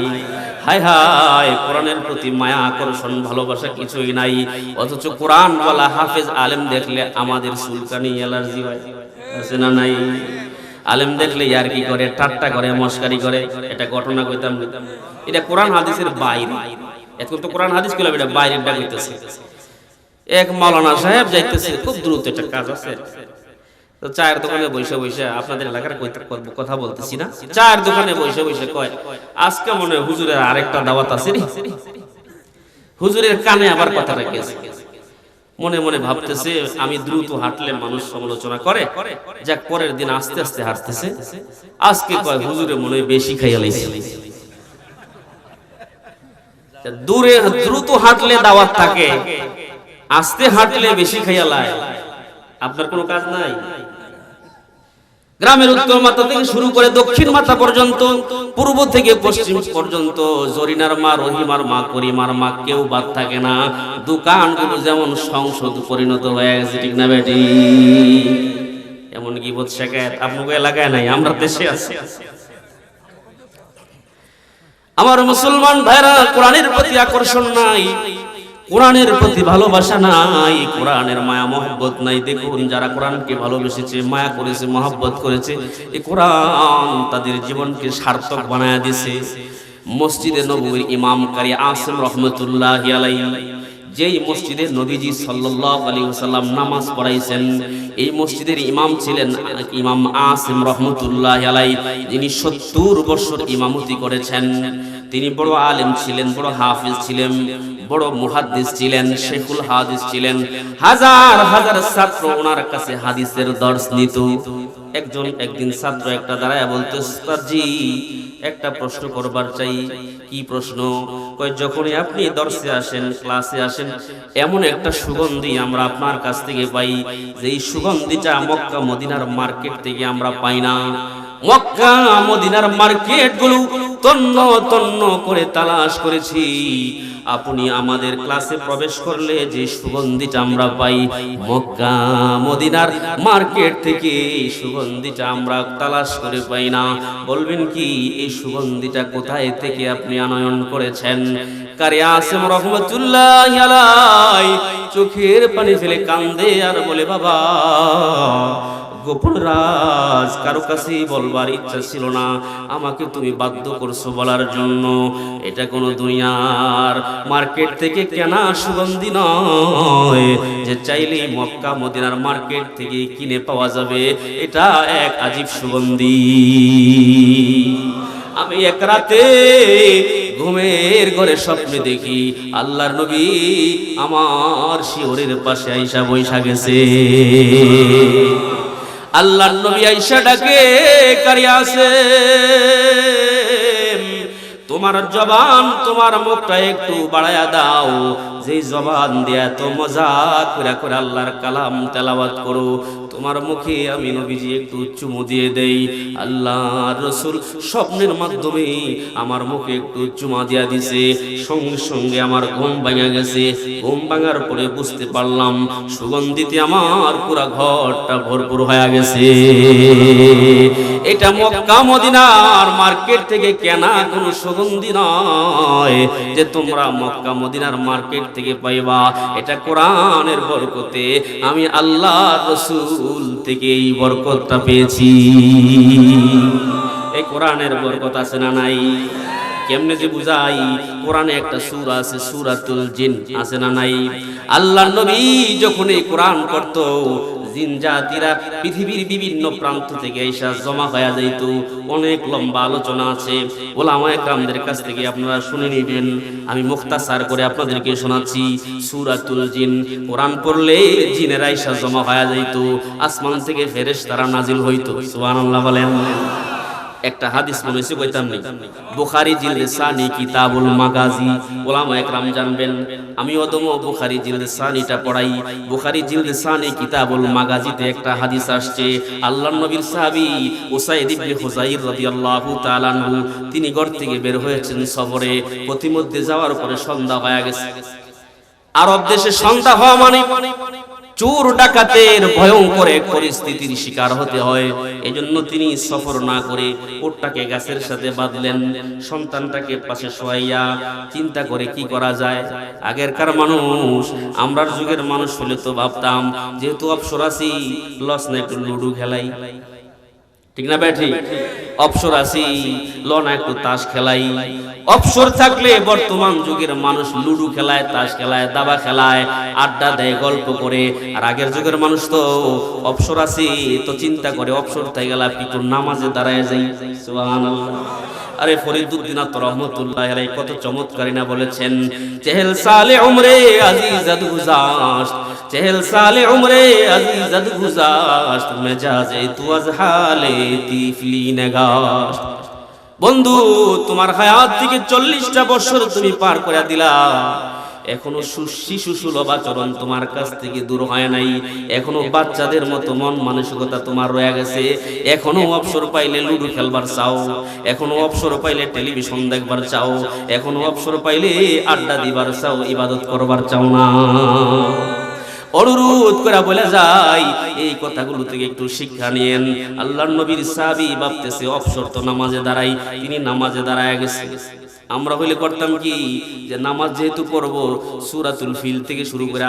হায় হায়, কোরআনের প্রতি মায়া, আকর্ষণ, ভালোবাসা কিছুই নাই, অথচ কোরআন ওয়ালা হাফেজ আলেম দেখলে আমাদের সুলকানি অ্যালার্জি হয়, আছে না নাই? আলেম দেখলে ইয়ার কি করে, ঠাট্টা করে, মস্কারি করে। এটা ঘটনা কইতাম, এটা কোরআন হাদিসের বাইরে। এখন তো কোরআন হাদিস গুলো এটা বাইরের ডাক হইতেছে। এক মাওলানা সাহেব যাইতেছে, খুব দ্রুত একটা কাজ আছে, তো চায়ের দোকানে বসে বসে, আপনাদের এলাকার কথা বলতেছি না, চায়ের দোকানে বসে বসে কয়, আজকে মনে হয় হুজুরের আরেকটা দাওয়াত আছে রে। হুজুরের কানে আবার কথাটা গেছে, মনে মনে ভাবতেছে আমি দ্রুত হাঁটলে মানুষ সমালোচনা করে, যাক পরের দিন আস্তে আস্তে হাঁটতেছে, আজকে কয় হুজুরে মনে হয় বেশি খাইয়া লাইছে। দূরে দ্রুত হাঁটলে দাওয়াত থাকে, আস্তে হাঁটলে বেশি খাইয়া লায়। আপনার কোনো কাজ নাই? গ্রামের উত্তর মাথা থেকে শুরু করে দক্ষিণ মাথা পর্যন্ত, পূর্ব থেকে পশ্চিম পর্যন্ত, জরিনার মা, রহিমার মা, করিমার মা, কেউ বাদ থাকে না। দোকানগুলো যেমন সংসদ পরিণত হয়ে গেছে, ঠিক না বেটি? এমন গীবত শিকায়েত আপনাদের এলাকায় নাই, আমরা দেশে আছি। আমার মুসলমান ভাইরা, কোরআনের প্রতি আকর্ষণ নাই, কোরআনের প্রতি ভালোবাসা নাই, কোরআনের মায়া মহব্বত নাই। দেখুন যারা কোরআনকে ভালোবেসেছে, মায়া করেছে, মহব্বত করেছে, এই কোরআন তাদের জীবনকে সার্থক বানায়া দিয়েছে। মসজিদে নববীর ইমাম কারি আসিম রহমতুল্লাহি আলাইহি, যেই মসজিদে নবীজি সাল্লাল্লাহু আলাইহি ওয়াসাল্লাম নামাজ পড়াইছেন, এই মসজিদের ইমাম ছিলেন ইমাম আসিম রহমতুল্লাহি আলাইহি, যিনি 70 বছর ইমামতি করেছেন। তিনি বড় আলেম ছিলেন, বড় হাফিজ ছিলেন, বড় মুহাদ্দিস ছিলেন, শেখুল হাদিস ছিলেন। হাজার হাজার ছাত্র ওনার কাছে হাদিসের দর্স নিত। একদিন ছাত্র একটা দাঁড়ায় বলতে, উস্তাদজি একটা প্রশ্ন করবার চাই। কি প্রশ্ন? কয়, যখনই আপনি দর্সে আসেন, ক্লাসে আসেন, এমন একটা সুগন্ধি আমরা আপনার কাছ থেকে পাই, যেই সুগন্ধিটা মক্কা মদিনার মার্কেট থেকে আমরা পাই না। মক্কা মদিনার মার্কেটগুলো তন্ন তন্ন করে তালাশ করেছি। আপনি আমাদের ক্লাসে প্রবেশ করলে যে সুগন্ধিটা আমরা পাই মক্কা মদিনার মার্কেট থেকে এই সুগন্ধিটা আমরা তালাশ করে পাই না। বলবেন কি এই সুগন্ধিটা কোথায় থেকে আপনি আনয়ন করেছেন? কারি আসিম রহমাতুল্লাহি আলাইহি চোখের পানি ফেলে কান্দে আর বলে, বাবা গোপন রাজ কারো কাছে বলবার ইচ্ছা ছিল না, আমাকে তুমি বাধ্য করছো বলার জন্য। এটা কোনো দুনিয়ার মার্কেট থেকে কেনা সুগন্ধি নয় যে চাইলেই মক্কা মদিনার মার্কেট থেকে কিনে পাওয়া যাবে। এটা এক আজীব সুগন্ধি। আমি এক রাতে ঘুমের ঘরে স্বপ্নে দেখি আল্লাহর নবী আমার শিওরের পাশে আইসা বৈশা গেছে। আল্লাহর নবী আইসা ডাকে, কারি আছে তোমার জবান তোমার মুখটা একটু বাড়ায়া দাও, যেই জবান দিয়া তো মজা করে করে আল্লাহর কালাম তেলাওয়াত করো, তোমার মুখে আমি নবীজি একটু চুমু দিয়ে দেই। আল্লাহর রাসূল স্বপ্নের মাধ্যমে আমার মুখে একটু চুমা দিয়া দিছে। সঙ্গে সঙ্গে আমার ঘুম ভাঙা গেছে। ঘুম ভাঙার পরে বুঝতে পারলাম সুগন্ধিতে আমার পুরা ঘরটা ভরপুর হয়ে গেছে। এটা মক্কা মদিনার মার্কেট থেকে কেনা কোনো সুগন্ধি নয় যে তোমরা মক্কা মদিনার মার্কেট থেকে পাইবা। এটা কোরআনের বরকতে আমি আল্লাহর রাসূল থেকে এই বরকতটা পেয়েছি। এই কোরআনের বরকত আছে না নাই? কেমনে যে বুঝাই, কোরআনে একটা সূরা আছে সূরাতুল জিন, আছে না নাই? আল্লাহর নবী যখন এই কোরআন পড়তো জিন জাতিরা পৃথিবীর বিভিন্ন প্রান্ত থেকে এসে জমা হয়ে যাইত। অনেক লম্বা আলোচনা আছে, ওলামায়ে কেরামদের কাছ থেকে আপনারা শুনে নেবেন। আমি মুখতাসার করে আপনাদেরকে শোনাচ্ছি। সূরাতুল জিন কোরআন পড়লে জিনেরা এসে জমা হয়ে যাইত, আসমান থেকে ফেরেশতারা নাজিল হইতো। সুবহানাল্লাহ বলেন। একটা হাদিস মনে হইছে কইতাম নি, বুখারী জিলদে সানি কিতাবুল মাগাজি, ওলামায়ে কেরাম জানবেন আমি অদম বুখারী জিলদে সানিটা পড়াই। বুখারী জিলদে সানি কিতাবুল মাগাজিতে একটা হাদিস আসছে, আল্লাহর নবীর সাহাবী উসাইদ ইবনে হুযাইর রাদিয়াল্লাহু তাআলা আনহু তিনি ঘর থেকে বের হয়েছেন সফরে। পথিমধ্যে যাওয়ার পরে সন্ধ্যা হয়ে গেছে। আরব দেশে সন্ধ্যা হওয়া মানে চোর ডাকাতের ভয়ঙ্কর এক পরিস্থিতির শিকার হতে হয়। এজন্য তিনি সফর না করে ওটটাকে গাছের সাথে বাঁধলেন, সন্তানটাকে পাশে শোয়াইয়া চিন্তা করে কি করা যায়। আগেরকার মানুষ, আমরার যুগের মানুষ হলে তো ভাবতাম যেহেতু অবসর আছি লস না একটু লুডু খেলাই, ঠিক না ব্যাঠি? অবসর আছি ল না একটু তাস খেলাই। অবসর থাকলে বর্তমান যুগের মানুষ লুডু খেলায়, তাস খেলায়, দাবা খেলায়, আড্ডা দেয়, গল্প করে। আর আগের যুগের মানুষ তো অবসর আছে তো চিন্তা করে অবসর থেকে গেলে একটু নামাজে দাঁড়ায় যাই। সুবহানাল্লাহ। আরে ফরিদউদ্দিন রহমাতুল্লাহি আলাইহি কত চমৎকারী না বলেছেন, চেহেল সালে উমরে আজিজাত গুজাশত, চেহেল সালে উমরে আজিজাত গুজাশত, মেজাজে তু আজ হালে তিফলি নগাশত। বন্ধু তোমার হায়াত থেকে 40টা বছর তুমি পার করে দিলা, এখনো শিশু সুলভ আচরণ তোমার কাছ থেকে দূর হয় নাই। এখনো বাচ্চাদের মতো মন মানসিকতা তোমার রয়ে গেছে। এখনো অবসর পাইলে লুডু খেলবার চাও, এখনো অবসর পাইলে টেলিভিশন দেখবার চাও, এখনো অবসর পাইলে আড্ডা দিবার চাও, ইবাদত করবার চাও না। অনুরোধ করে বলে যাই এই কথাগুলো থেকে একটু শিক্ষা নিয়েন। আল্লাহর নবীর সাহাবী ভাবতেছে অবসর তো নামাজে দাঁড়াই, তিনি নামাজে দাঁড়ায় গেছে। আমরা হইলে করতাম কি যে নামাজ যেহেতু করব সূরাতুল ফিল থেকে শুরু করে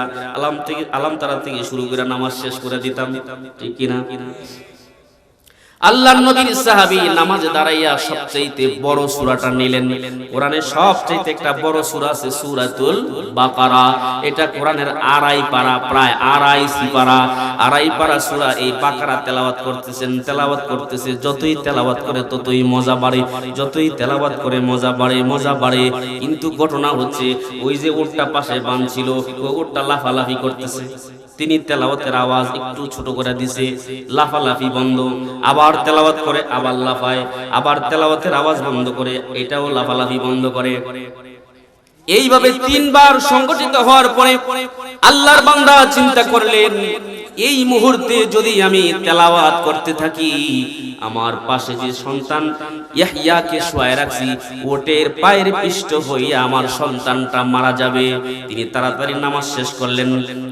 আলাম তারা থেকে শুরু করে নামাজ শেষ করে দিতাম, ঠিক কি না? আল্লাহর নবীর সাহাবী নামাজে দাঁড়াইয়া সবচেয়ে বড় সূরাটা নিলেন। কোরআনের সবচেয়ে একটা বড় সূরা আছে সূরাতুল বাকারা। এটা কোরআনের আড়াই পারা, প্রায় আড়াই পারা, আড়াই পারা সূরা এই বাকারা তেলাওয়াত করতেছেন, তেলাওয়াত করতেছে। যতই তেলাওয়াত করে ততই মজা বাড়ে, যতই তেলাওয়াত করে মজা বাড়ে, মজা বাড়ে। কিন্তু ঘটনা হচ্ছে ওই যে উটটা পাশে বাঁধছিল, ওই উটটা লাফালাফি করতেছে। তিনি তেলাওয়াতের আওয়াজ একটু ছোট করে দিছে, লাফালাফি বন্ধ, আবার তেলাওয়াত করে আবার লাফায়, আবার তেলাওয়াতের আওয়াজ বন্ধ করে এটাও লাফালাফি বন্ধ করে। এইভাবে 3 বার সংগঠিত হওয়ার পরে আল্লাহর বান্দা চিন্তা করলেন এই মুহূর্তে যদি আমি তেলাওয়াত করতে থাকি, আমার পাশে যে সন্তান ইয়াহইয়াকে শুয়ায় রাখছি, ওটের পায়ের পিষ্ট হইয়া আমার সন্তানটা মারা যাবে। তিনি তাড়াতাড়ি নামাজ শেষ করলেন।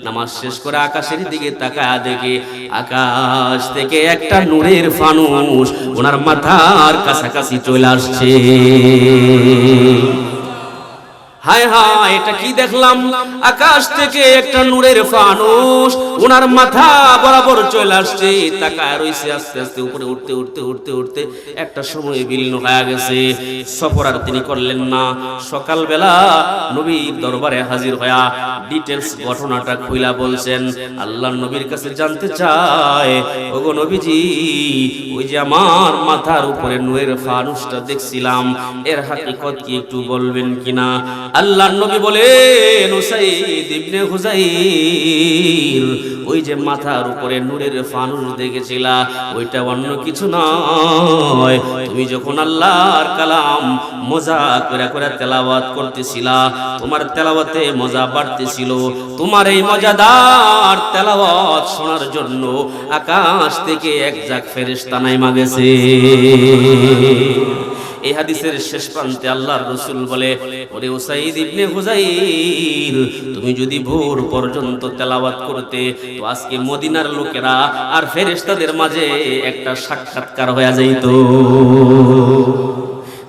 নামাজ শেষ করে আকাশের দিকে তাকায় দেখে আকাশ থেকে একটা নূরের ফানুস ওনার মাথার কাছাকাছি চলে আসছে। হায় হায়, এটা কি দেখলাম? আকাশ থেকে একটা নূরের ফানুস ওনার মাথা বরাবর চলে আসছে। তাকায় রইছে, আস্তে আস্তে উপরে উঠতে উঠতে উঠতে উঠতে একটা সময় বিলীন হয়ে গেছে। সফর আর তিনি করলেন না। সকালবেলা নবীর দরবারে হাজির হয়া ডিটেলস ঘটনাটা খুইলা বলছেন। আল্লাহর নবীর কাছে জানতে চায়, ওগো নবীজি, ওই যে আমার মাথার উপরে নূরের ফানুসটা দেখছিলাম, এর হাকিকত কি একটু বলবেন কিনা? আল্লাহর নবী বলেন, উসাইদ ইবনে হুযাইর, ওই যে মাথার উপরে নূরের ফানুস দেখেছিলা, ওইটা অন্য কিছু নয়। তুমি যখন আল্লাহর কালাম মজা করে করে তেলাওয়াত করতেছিলা, তোমার তেলাওয়াতে মজা বাড়তেছিল। তোমার এই মজাদার তেলাওয়াত শোনার জন্য আকাশ থেকে এক ঝাঁক ফেরেশতা নাইমা গেছে। এই হাদিসের শেষ প্রান্তে আল্লাহর রাসূল বলে, ওরে উসাইদ ইবনে হুযাইর, তুমি যদি ভোর পর্যন্ত তেলাওয়াত করতে, তো আজকে মদিনার লোকেরা আর ফেরেশতাদের মাঝে একটা সাক্ষাৎকার হয়ে যাইত।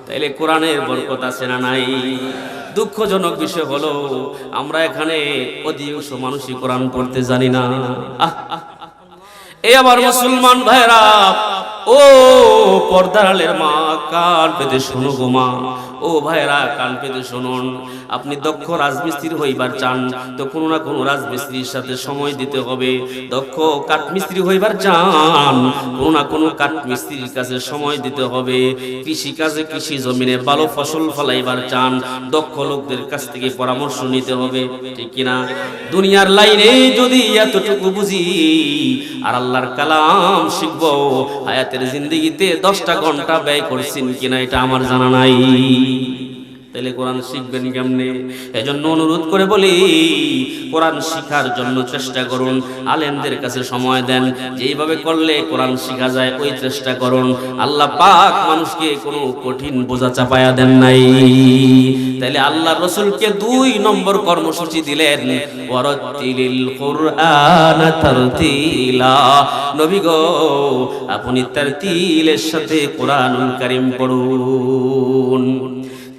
তাইলে কোরআনের বরকত আছে না নাই? দুঃখজনক বিষয় হলো আমরা এখানে অধিকাংশ মানুষই কোরআন পড়তে জানি না। এই আমার মুসলমান ভাইরা, ও পর্দারের মা, কান পেতে শোনো গো মা, ও ভাইরা কান পেতে শুনুন। আপনি দক্ষ রাজমিস্ত্রি হইবার চান তো কোনো না কোনো রাজমিস্ত্রির সাথে সময় দিতে হবে। দক্ষ কাঠমিস্ত্রি হইবার চান, কোনো না কোনো কাঠমিস্ত্রির কাছে সময় দিতে হবে। কৃষি কাজে, কৃষি জমিনে ভালো ফসল ফলাইবার চান, দক্ষ লোকদের কাছ থেকে পরামর্শ নিতে হবে, ঠিক কিনা? দুনিয়ার লাইনে যদি এতটুকু বুঝি আর আল্লাহর কালাম শিখবো, হায়াতের জিন্দেগিতে 10টা ঘন্টা ব্যয় করছেন কিনা এটা আমার জানা নাই। তাহলে কোরআন শিখবেন কেমনে? এজন্য অনুরোধ করে বলি, কোরআন শিখার জন্য চেষ্টা করুন, আলেমদের কাছে সময় দেন। যেইভাবে করলে কোরআন শিখা যায় ওই চেষ্টা করুন। আল্লাহ পাক মানুষকে কোনো কঠিন বোঝা চাপায়া দেন নাই। তাহলে আল্লাহর রাসূলকে 2 নম্বর কর্মসূচি দিলেন, ওয়ারাতিলিল কুরআন তারতিলা। নবী গো, আপনি তারতিলের সাথে কোরআনুল কারীম পড়ুন।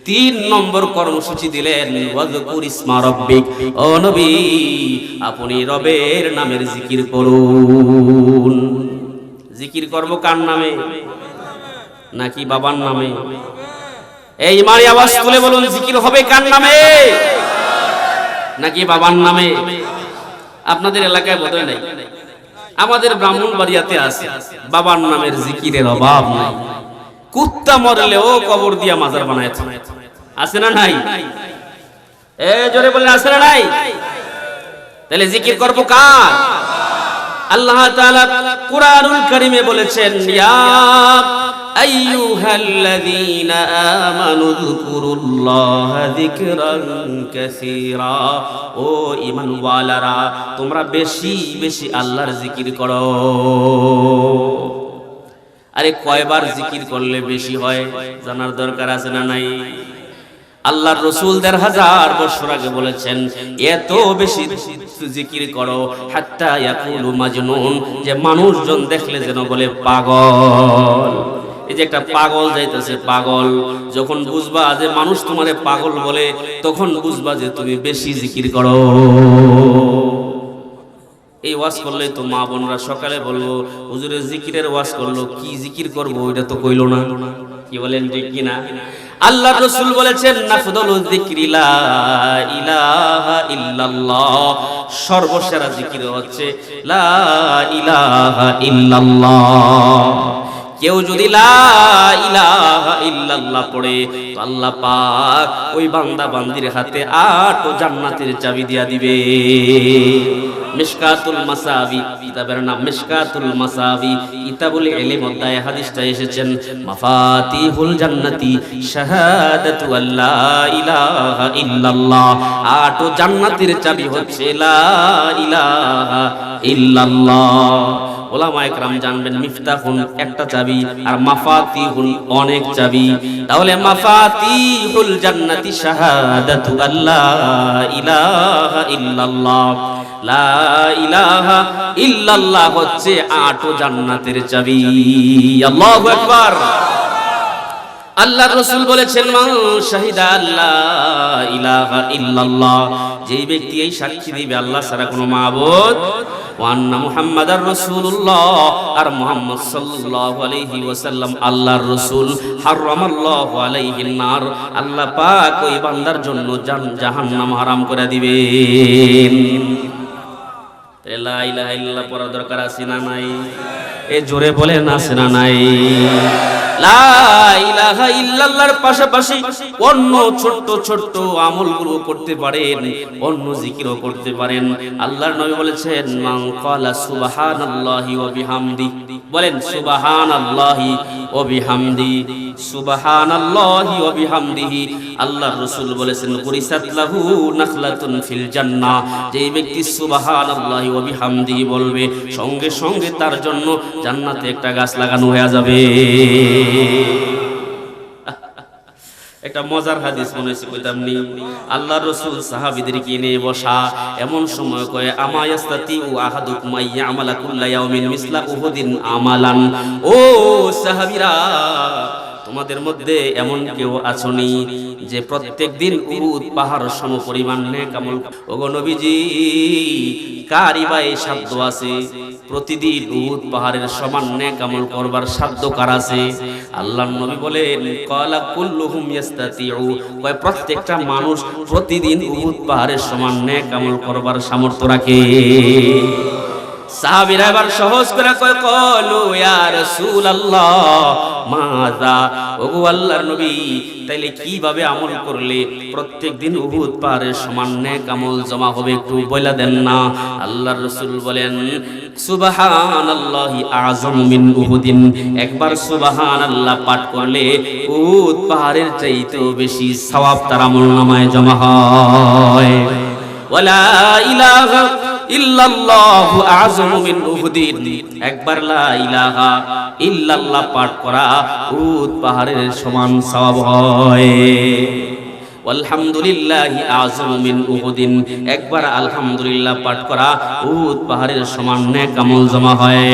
3 নম্বর কর্মসূচি দিলেন, ওয়াজকুর ইসমা রাব্বিক। ও নবী, আপনি রবের নামের জিকির করুন। জিকির করব কার নামে? নাকি বাবার নামে? এই ইমানি আওয়াজ তুলে বলুন, জিকির হবে কার নামে? নাকি বাবার নামে? আপনাদের এলাকায় বোধহয় নাই, আমাদের ব্রাহ্মণবাড়িয়াতে আছে বাবার নামের জিকিরের অভাব নাই। কুত্তা মরলেও কবর দিয়া মাজার বানায়, আছে না নাই? এ জোরে বলেন, আছে না নাই? তাহলে জিকির করব কার? আল্লাহ তাআলা কুরআনুল কারীমে বলেছেন, ইয়া আইয়ুহাল্লাযীনা আমানু যকুরুল্লাহা যিকরান কাসীরা। ও ঈমানওয়ালারা, তোমরা বেশি বেশি আল্লাহর জিকির করো। আরে কয়বার জিকির করলে বেশি হয় জানার দরকার আছে না নাই? আল্লাহর রাসূল ১৫০০ বছর আগে বলেছেন, এত বেশি জিকির করো হাত্তা ইয়াকুলু মাজনুন, যে মানুষজন দেখলে যেন বলে পাগল। এই যে একটা পাগল যাইতেছে, পাগল, যখন বুঝবা যে মানুষ তোমারে পাগল বলে, তখন বুঝবা যে তুমি বেশি জিকির করো। এই ওয়াজ করলে তো মা বোনরা সকালে বলবো, হুজুরের জিকিরের ওয়াজ করলো, কি জিকির করব ওইটা তো কইলো না। কি বলেন, ঠিক কিনা? আল্লাহর রাসূল বলেছেন, নাফদুল যিকরি লা ইলাহা ইল্লাল্লাহ, সর্বসেরা জিকির হচ্ছে লা ইলাহা ইল্লাল্লাহ। কেউ যদি লা ইলাহা ইল্লাল্লাহ পড়ে, তো আল্লাহ পাক ওই বান্দা বান্দির হাতে 8 জান্নাতের চাবি দিয়া দিবে। মিশকাতুল মাসাবি, কিতাবের নাম মিশকাতুল মাসাবি, কিতাবুল ইলম অধ্যায়ে হাদিসটা এসেছেন, মাফাতিহুল জান্নাতি শাহাদাতু আল্লা ইলাহা ইল্লাল্লাহ, 8 জান্নাতের চাবি হচ্ছে লা ইলাহা ইল্লাল্লাহ। ওলামায়ে কেরাম জানবেন মিফতাহুন একটা চাবি আর মাফাতিহুন অনেক চাবি। তাহলে মাফাতিহুল জান্নাতি শাহাদাতু আল্লা ইলাহা ইল্লাল্লাহ, লা ইলাহা ইল্লাল্লাহ হচ্ছে 8 জান্নাতের চাবি। আল্লাহু আকবার। আল্লাহর রাসূল বলেছেন, মান শাহিদা আল্লাহ ইলাহা ইল্লাল্লাহ, যেই ব্যক্তি এই সাক্ষী দিবে আল্লাহ ছাড়া কোনো মাবুদ, ওয়া আন্না মুহাম্মাদার রাসূলুল্লাহ, আর মুহাম্মদ সাল্লাল্লাহু আলাইহি ওয়াসাল্লাম আল্লাহর রাসূল, হারামাল্লাহু আলাইহিন নার, আল্লাহ পাক ওই বান্দার জন্য জাহান্নাম হারাম করে দিবেন। লা ইলাহা ইল্লাল্লাহ পড়ার দরকার আছে না নাই? এ জোরে বলেন আছে না নাই? লা ইলাহা ইল্লাল্লাহর পাশাপাশি অন্য ছোট্ট ছোট্ট আমলগুলো করতে পারেন, অন্য জিকিরও করতে পারেন। আল্লাহর নবী বলেছেন, মান ক্বালা সুবহানাল্লাহি ওয়া বিহামদি, বলেন সুবহানাল্লাহি ওয়া বিহামদি, সুবহানাল্লাহি ওয়া বিহামদিহি। আল্লাহর রাসূল বলেছেন, কুরিসাত লাহু নাখলাতুন ফিল জান্নাহ, যেই ব্যক্তি সুবহানাল্লাহি ওয়া বিহামদিহি বলবে সঙ্গে সঙ্গে তার জন্য জান্নাতে একটা গাছ লাগানো হয়ে যাবে। একটা মজার হাদিস মনে হচ্ছে কইতাম নি, আল্লাহর রাসূল সাহাবীদেরকে নিয়ে বসা, এমন সময় কয়, আমা ইয়াস্তাতি আহাদুকুম আইয়ামালা কুল্লা ইয়াউমিন মিসলা উহুদিন আমালান, ও সাহাবীরা তোমাদের মধ্যে এমন কেউ আছনি যে প্রত্যেক দিন উহুদ পাহাড় সমপরিমাণ নেক আমল? ওগো নবীজি, কারই বা এই সাধ্য আছে প্রতিদিন উহুদ পাহাড়ের সমান নেক আমল করবার সাধ্য কার আছে? আল্লাহর নবী বলেন, ক্বালা কুল্লুহুম ইয়াস্তাতিউ, কয় প্রত্যেকটা মানুষ প্রতিদিন উহুদ পাহাড়ের সমান নেক আমল করবার সামর্থ্য রাখে। সাহাবীরা এবার সহজ করে কয়, ক্বালু ইয়া রাসূলুল্লাহ মাযা, ওগো আল্লাহর নবী, তাইলে কিভাবে আমল করলে প্রত্যেকদিন উহুদ পাহাড়ের সমান নেক আমল জমা হবে, একটু বলে দেন না। আল্লাহর রাসূল বলেন, সুবহানাল্লাহি আযম মিন উহুদিন, একবার সুবহানাল্লাহ পাঠ করলে উহুদ পাহাড়ের চাইতেও বেশি সওয়াব তার আমলনামায় জমা হয়। ওয়ালা ইলাহা ইল্লাল্লাহু আযম মিন উহুদিন, একবার লা ইলাহা ইল্লাল্লাহ পাঠ করা উহুদ পাহাড়ের সমান সওয়াব হয়। আলহামদুলিল্লাহি আযম মিন উহুদিন, একবার আলহামদুলিল্লাহ পাঠ করা উহুদ পাহাড়ের সমান নেক আমল জমা হয়।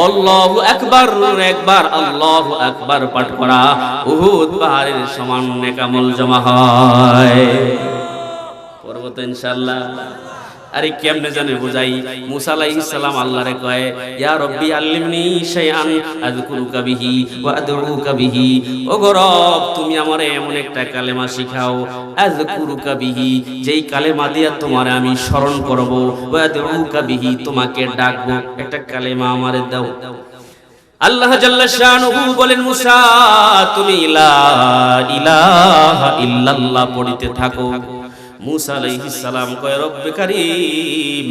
আল্লাহু আকবার, একবার আল্লাহু আকবার পাঠ করা উহুদ পাহাড়ের সমান নেক আমল জমা হয়। পড়ব তো ইনশাআল্লাহ। আরে কেমনে জানে বুঝাই? মুসা আলাইহিস সালাম আল্লাহরে কয়, ইয়া রব্বি আল্লিমনি শাইআন আযকুরুকা বিহি ওয়া আদউকা বিহি, ও গো রব তুমি আমারে এমন একটা কালেমা শিখাও, আযকুরুকা বিহি, যেই কালেমা দিয়া তোমারে আমি স্মরণ করব, ওয়া আদউকা বিহি, তোমাকে ডাকবো, একটা কালেমা আমারে দাও। আল্লাহ জাল্লা শানুহু বলেন, মুসা তুমি লা ইলাহা ইল্লাল্লাহ পড়িতে থাকো। মুসা আলাইহিস সালাম কয়, রব্বে কারীম,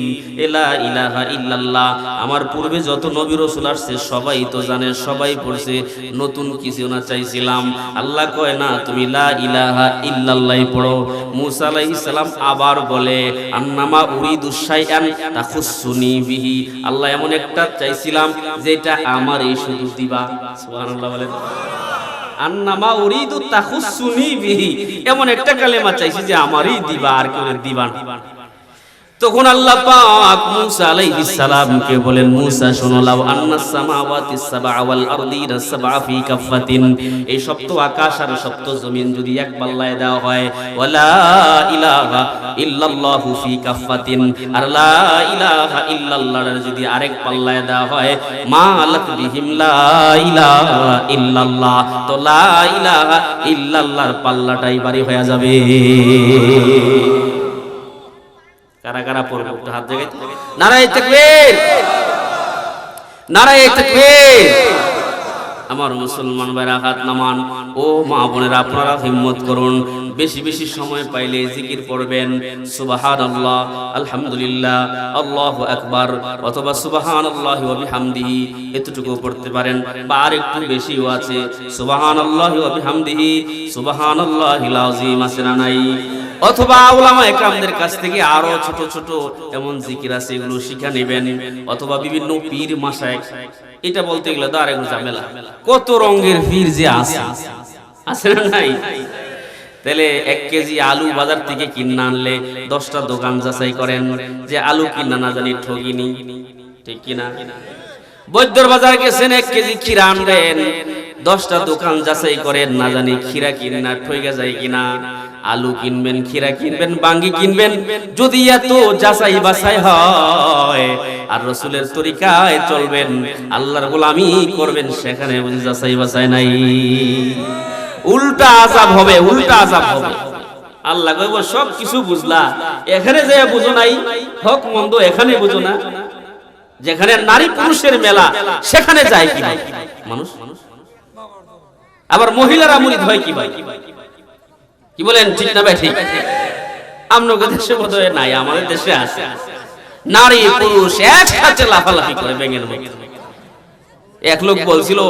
লা ইলাহা ইল্লাল্লাহ আমার পূর্বে যত নবী রাসূল আসছে সবাই তো জানে, সবাই পড়ছে, নতুন কিছু না চাইছিলাম। আল্লাহ কয়, না তুমি লা ইলাহা ইল্লাল্লাহ পড়ো। মুসা আলাইহিস সালাম আবার বলে, আন্নামা উরিদু শাইআন তাখুসুনি বিহি, আল্লাহ এমন একটা চাইছিলাম যেটা আমারই শুধু দিবা। সুবহানাল্লাহ বলেন। আন্নামা উরিদু তাখুসুনি বিহি, এমন একটা কালেমা চাইছি যে আমারই দিবা, আর কেউ দিবা না। তখন আল্লাহ পাক মুসা আলাইহিস সালামকে বলেন, মুসা শোনো, লাউ আন্নাস সামাওয়াতিস সাবআ ওয়াল আরদিনা সাবআ ফি কাফাতিন, এই সপ্ত আকাশ আর সপ্ত জমিন যদি এক পাল্লায় দেওয়া হয়, ওয়ালা ইলাহা ইল্লাল্লাহু ফি কাফাতিন, আর লা ইলাহা ইল্লাল্লাহ যদি আরেক পাল্লায় দেওয়া হয়, মালাক বিহিম লা ইলাহা ইল্লাল্লাহ, তো লা ইলাহা ইল্লাল্লাহর পাল্লাটাই ভারী হয়ে যাবে। কারা কারা পড়বে একটু হাত জাগাই। নারায়ে তাকবীর, নারায়ে তাকবীর। আমার মুসলমান ভাইরা হাত নামান। ও মা বোনেরা আপনারা হিম্মত করুন, বেশি বেশি সময় পাইলে জিকির করবেন সুবহানাল্লাহ, আলহামদুলিল্লাহ, আল্লাহু আকবার, অথবা সুবহানাল্লাহি ওয়া বিহামদিহি, এতটুকু পড়তে পারেন। বা আর একটু বেশিও আছে, সুবহানাল্লাহি ওয়া বিহামদিহি সুবহানাল্লাহিল আযীম, আছে না নাই? অথবা উলামা একরামদের কাছ থেকে আরো ছোট ছোট এমন জিকির আছে, এগুলো শিখে নেবেন। অথবা বিভিন্ন পীর মাশায়েখ, এটা বলতে গেলে তো আরেক ঝামেলা, কত রঙের পীর যে আছে, আছে না নাই? তাহলে 1 কেজি আলু বাজার থেকে কিনে আনলে 10টা দোকান যাচাই করেন যে আলু কিনা না জানি ঠগিনি, ঠিক কিনা? বৈদ্যর বাজার গেছেন, 1 কেজি ক্ষীরা আনবেন, 10টা দোকান যাচাই করেন না জানি ক্ষীরা কিনা ঠইগা যায় কিনা। আলু কিনবেন, ক্ষীরা কিনবেন, বাঙ্গি কিনবেন, যদি এত যাচাই বাছাই হয় আর রাসূলের তরিকায় চলবেন, আল্লাহর গোলামি করবেন, সেখানে বুঝি যাচাই বাছাই নাই, উল্টা আযাব হবে, উল্টা আযাব হবে। আল্লাহ কইব সব কিছু বুঝলা, এখানে যে বুঝো নাই, হক মন্দ এখানে বুঝো না, যেখানে নারী পুরুষের মেলা সেখানে যায় কি মানুষ, আবার মহিলারা মুরিদ হয় কি ভাই? কি বলেন, ঠিক না ভাই? ঠিক। আপনাদের দেশে বোধহয় নাই, আমাদের দেশে আছে, নারী পুরুষ একসাথে লাফালাফি করে ব্যাঙের মতো। এক লোক বলছিল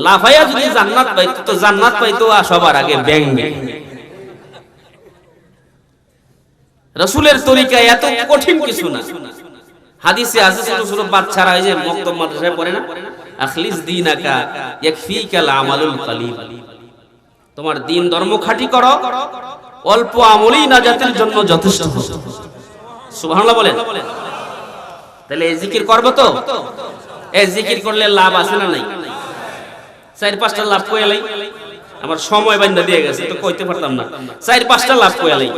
লাফাইয়া যদি জান্নাত পাইতো, তো জান্নাত পাইতো সবার আগে ব্যাঙ। রাসূলের তরিকা এত কঠিন কিছু না। হাদিসে আছে ছোট ছোট বাচ্চারা এই যে মক্তব মাদ্রাসায় পড়ে না, আখলিস দীনাকা ইয়াকফিকাল আমালুল কলিল, তোমার দিন ধর্ম খাঁটি করো, অল্প আমলই নাজাতের জন্য যথেষ্ট। সুবহানাল্লাহ বলেন। তাহলে এই জিকির করব তো, এই জিকির করলে লাভ আছে না নাই? 4-5টা লাভ কইলাই, আমার সময় বান্ধা দিয়ে গেছে তো কইতে পারতাম না, 4-5টা লাভ কইলাই।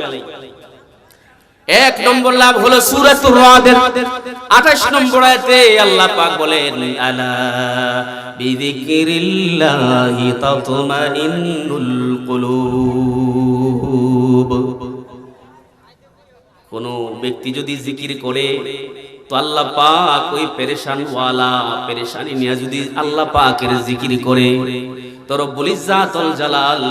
1 নম্বর লাভ হলো সূরাতুর রাদের 28 নম্বর আয়াতে আল্লাহ পাক বলেন, আলা বিযিকরিল্লাহি তাতমাইন্নুল কুলুব। কোন ব্যক্তি যদি জিকির করে তো আল্লাহ পাক ওই পেরেশান ওয়ালা পেরেশানি নিয়ে যদি আল্লাহ পাকের জিকির করে, তো রব্বুল ইজ্জাতুল জালাল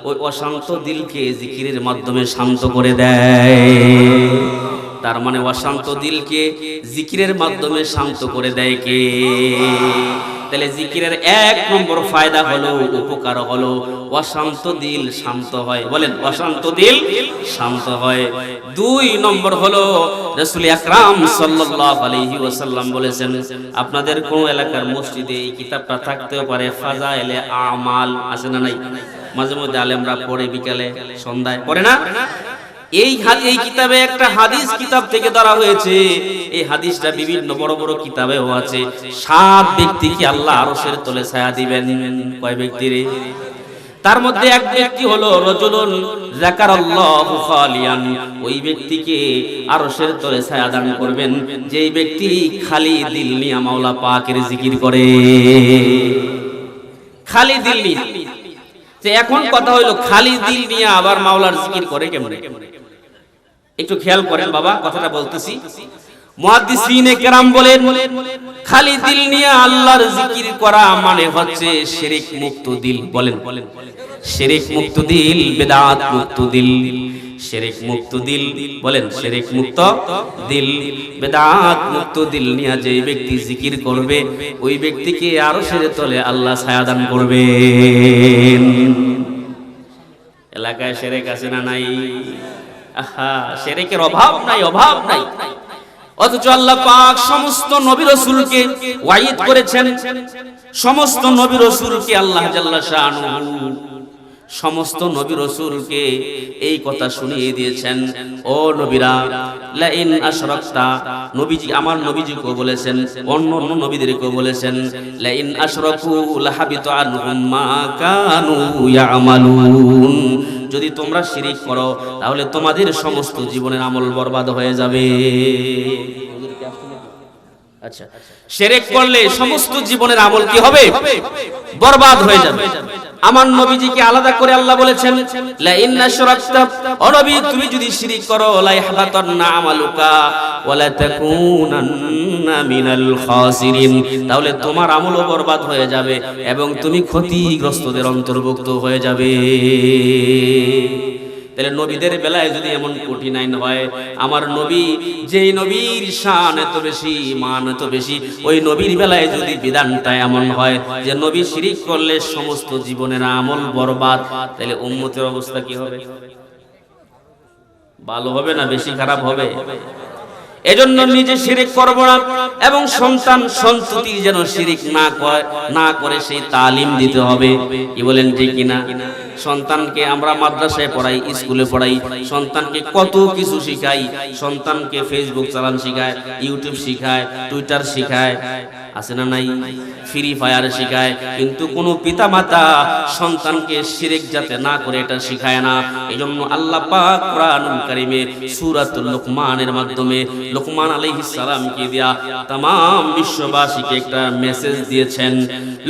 ওই অশান্ত দিলকে জিকিরের মাধ্যমে শান্ত করে দেয়। তার মানে অশান্ত দিলকে জিকিরের মাধ্যমে শান্ত করে দেয় কে? তাহলে জিকিরের 1 নম্বর ফায়দা হলো, উপকার হলো, অশান্ত দিল শান্ত হয়। বলেন, অশান্ত দিল শান্ত হয়। 2 নম্বর হলো রাসূল আকরাম সাল্লাল্লাহু আলাইহি ওয়াসাল্লাম বলেছেন, আপনাদের কোন এলাকার মসজিদে এই কিতাবটা থাকতেও পারে, ফাজাইলে আমাল, আছে না নাই? মাঝে মধ্যে আলেমরা পড়ে, বিকালে সন্ধ্যায় পড়ে না? এই কিতাবে একটা হাদিস কিতাব থেকে ধরা হয়েছে, এই হাদিসটা বিভিন্ন বড় বড় কিতাবেও আছে। 7 ব্যক্তিকে আল্লাহ আরশের তলে ছায়া দিবেন। কয় ব্যক্তিরে? তার মধ্যে এক ব্যক্তি হলো রাজুলুন যাকারাল্লাহু খালিয়ান, ওই ব্যক্তিকে আরশের তলে ছায়া দান করবেন যেই ব্যক্তি খালি দিল নিয়ে মাওলা পাকের জিকির করে। খালি দিল নিয়ে। যে এখন কথা হইলো খালি দিল নিয়ে আবার মাওলার জিকির করে কেমনে? একটু খেয়াল করেন বাবা, কথাটা বলতেছি। মুহাদ্দিসিনে কেরাম বলেন, খালি দিল নিয়ে আল্লাহর জিকির করা মানে হচ্ছে শিরক মুক্ত দিল। বলেন, শিরক মুক্ত দিল, বিদআত মুক্ত দিল। শিরক মুক্ত দিল, বলেন, শিরক মুক্ত দিল, বিদআত মুক্ত দিল নিয়ে যে ব্যক্তি জিকির করবে, ওই ব্যক্তিকে আরশের তলে আল্লাহ ছায়া দান করবেন। এলাকায় শিরক আছে না নাই? আহা, শিরকের অভাব নাই, অভাব নাই। অথচ আল্লাহ পাক সমস্ত নবী রাসূলকে ওয়াইদ করেছেন, সমস্ত নবী রাসূলকে আল্লাহ জাল্লা শাআনুহু সমস্ত নবী রাসূলকে এই কথা শুনিয়ে দিয়েছেন, ও নবীরা, লা ইন আশরাকতা, নবীজি আমার নবীজিকে বলেছেন, অন্য অন্য নবীদেরকেও বলেছেন, লা ইন আশরাকু লাহাবিতু আনহুম মা কানু ইয়ামালুন, যদি তোমরা শিরিক করো তাহলে তোমাদের সমস্ত জীবনের আমল বরবাদ হয়ে যাবে। আচ্ছা, শিরক করলে সমস্ত জীবনের আমল কি হবে? বরবাদ হয়ে যাবে। আমার নবীজিকে আলাদা করে আল্লাহ বলেছেন, লা ইন আশরাকতা, ও নবী তুমি যদি শিরক করো, লা ইয়াহবাতান্না আমালুকা ওয়া লা তাকুনান্না মিনাল খাসিরিন, তাহলে তোমার আমলও বরবাদ হয়ে যাবে এবং তুমি ক্ষতিগ্রস্তদের অন্তর্ভুক্ত হয়ে যাবে। তাহলে নবীদের বেলায় যদি এমন কঠিন আইন হয়, আমার নবী যেই নবীর শান এত বেশি, মান এত বেশি, ওই নবীর বেলায় যদি বিধানটা এমন হয় যে নবী শিরিক করলে সমস্ত জীবনের আমল বরবাদ, তাহলে উম্মতের অবস্থা কি হবে? ভালো হবে না বেশি খারাপ হবে? এজন্য নিজে শিরিক করব না এবং সন্তান সন্ততি যেন শিরিক না করে সেই তালিম দিতে হবে। কি বলেন ঠিক কিনা? সন্তানকে আমরা মাদ্রাসায় পড়াই, স্কুলে পড়াই, সন্তানকে কত কিছু শিখাই, সন্তানকে ফেসবুক চালান শিখায়, ইউটিউব শিখায়, টুইটার শিখায়, আছে না নাই? ফ্রি ফায়ার শিখায়, কিন্তু কোনো পিতামাতা সন্তানকে শিরক যাতে না করে এটা শিখায় না। এজন্য আল্লাহ পাক কোরআনুল কারীমে সূরাতুল লুকমানের মাধ্যমে লুকমান আলাইহিস সালামকে দিয়া तमाम বিশ্ববাসীকে একটা মেসেজ দিয়েছেন।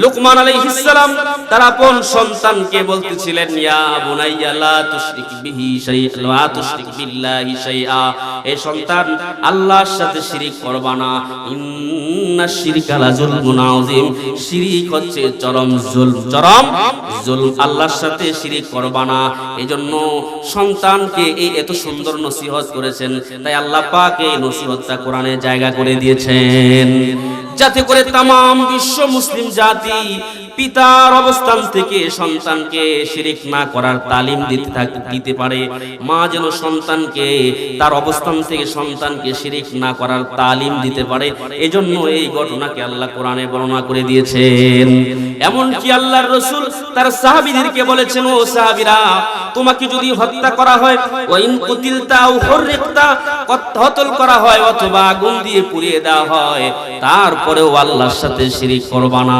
লুকমান আলাইহিস সালাম তার আপন সন্তানকে বলতেছিলেন, ইয়া বুনাইয়া লা তুশরিক বিহি শাইআ লা তুশরিক বিল্লাহি শাইআ, এ সন্তান আল্লাহর সাথে শিরিক করবা না, ইন্নাশ শিরকা লা যুলমুন আযীম, শিরিক হচ্ছে চরম জুলম, আল্লাহর সাথে শিরিক করবা না। এজন্য সন্তানকে এই এত সুন্দর নসিহত করেছেন, তাই আল্লাহ পাক এই নসিহতটা কোরআনে জায়গা করে দিয়েছেন, যাতে করে तमाम বিশ্ব মুসলিম জাতি পিতার অবস্থান থেকে সন্তানকে শিরিক না করার তালিম দিতে পারে। মা যেন সন্তানকে তার অবস্থান থেকে সন্তানকে শিরিক না করার তালিম দিতে পারে। এজন্য এই ঘটনাকে আল্লাহ কোরআনে বর্ণনা করে দিয়েছেন। এমনকি আল্লাহর রাসূল তার সাহাবীদেরকে বলেছেন, ও সাহাবীরা, তোমাকে যদি হত্যা করা হয়, ওয়াইন কুতিলতা আও হুররিকতা, কতল করা হয় অথবা আগুন দিয়ে পুড়িয়ে দেওয়া হয়, তারপরেও আল্লাহর সাথে শিরিক করবা না।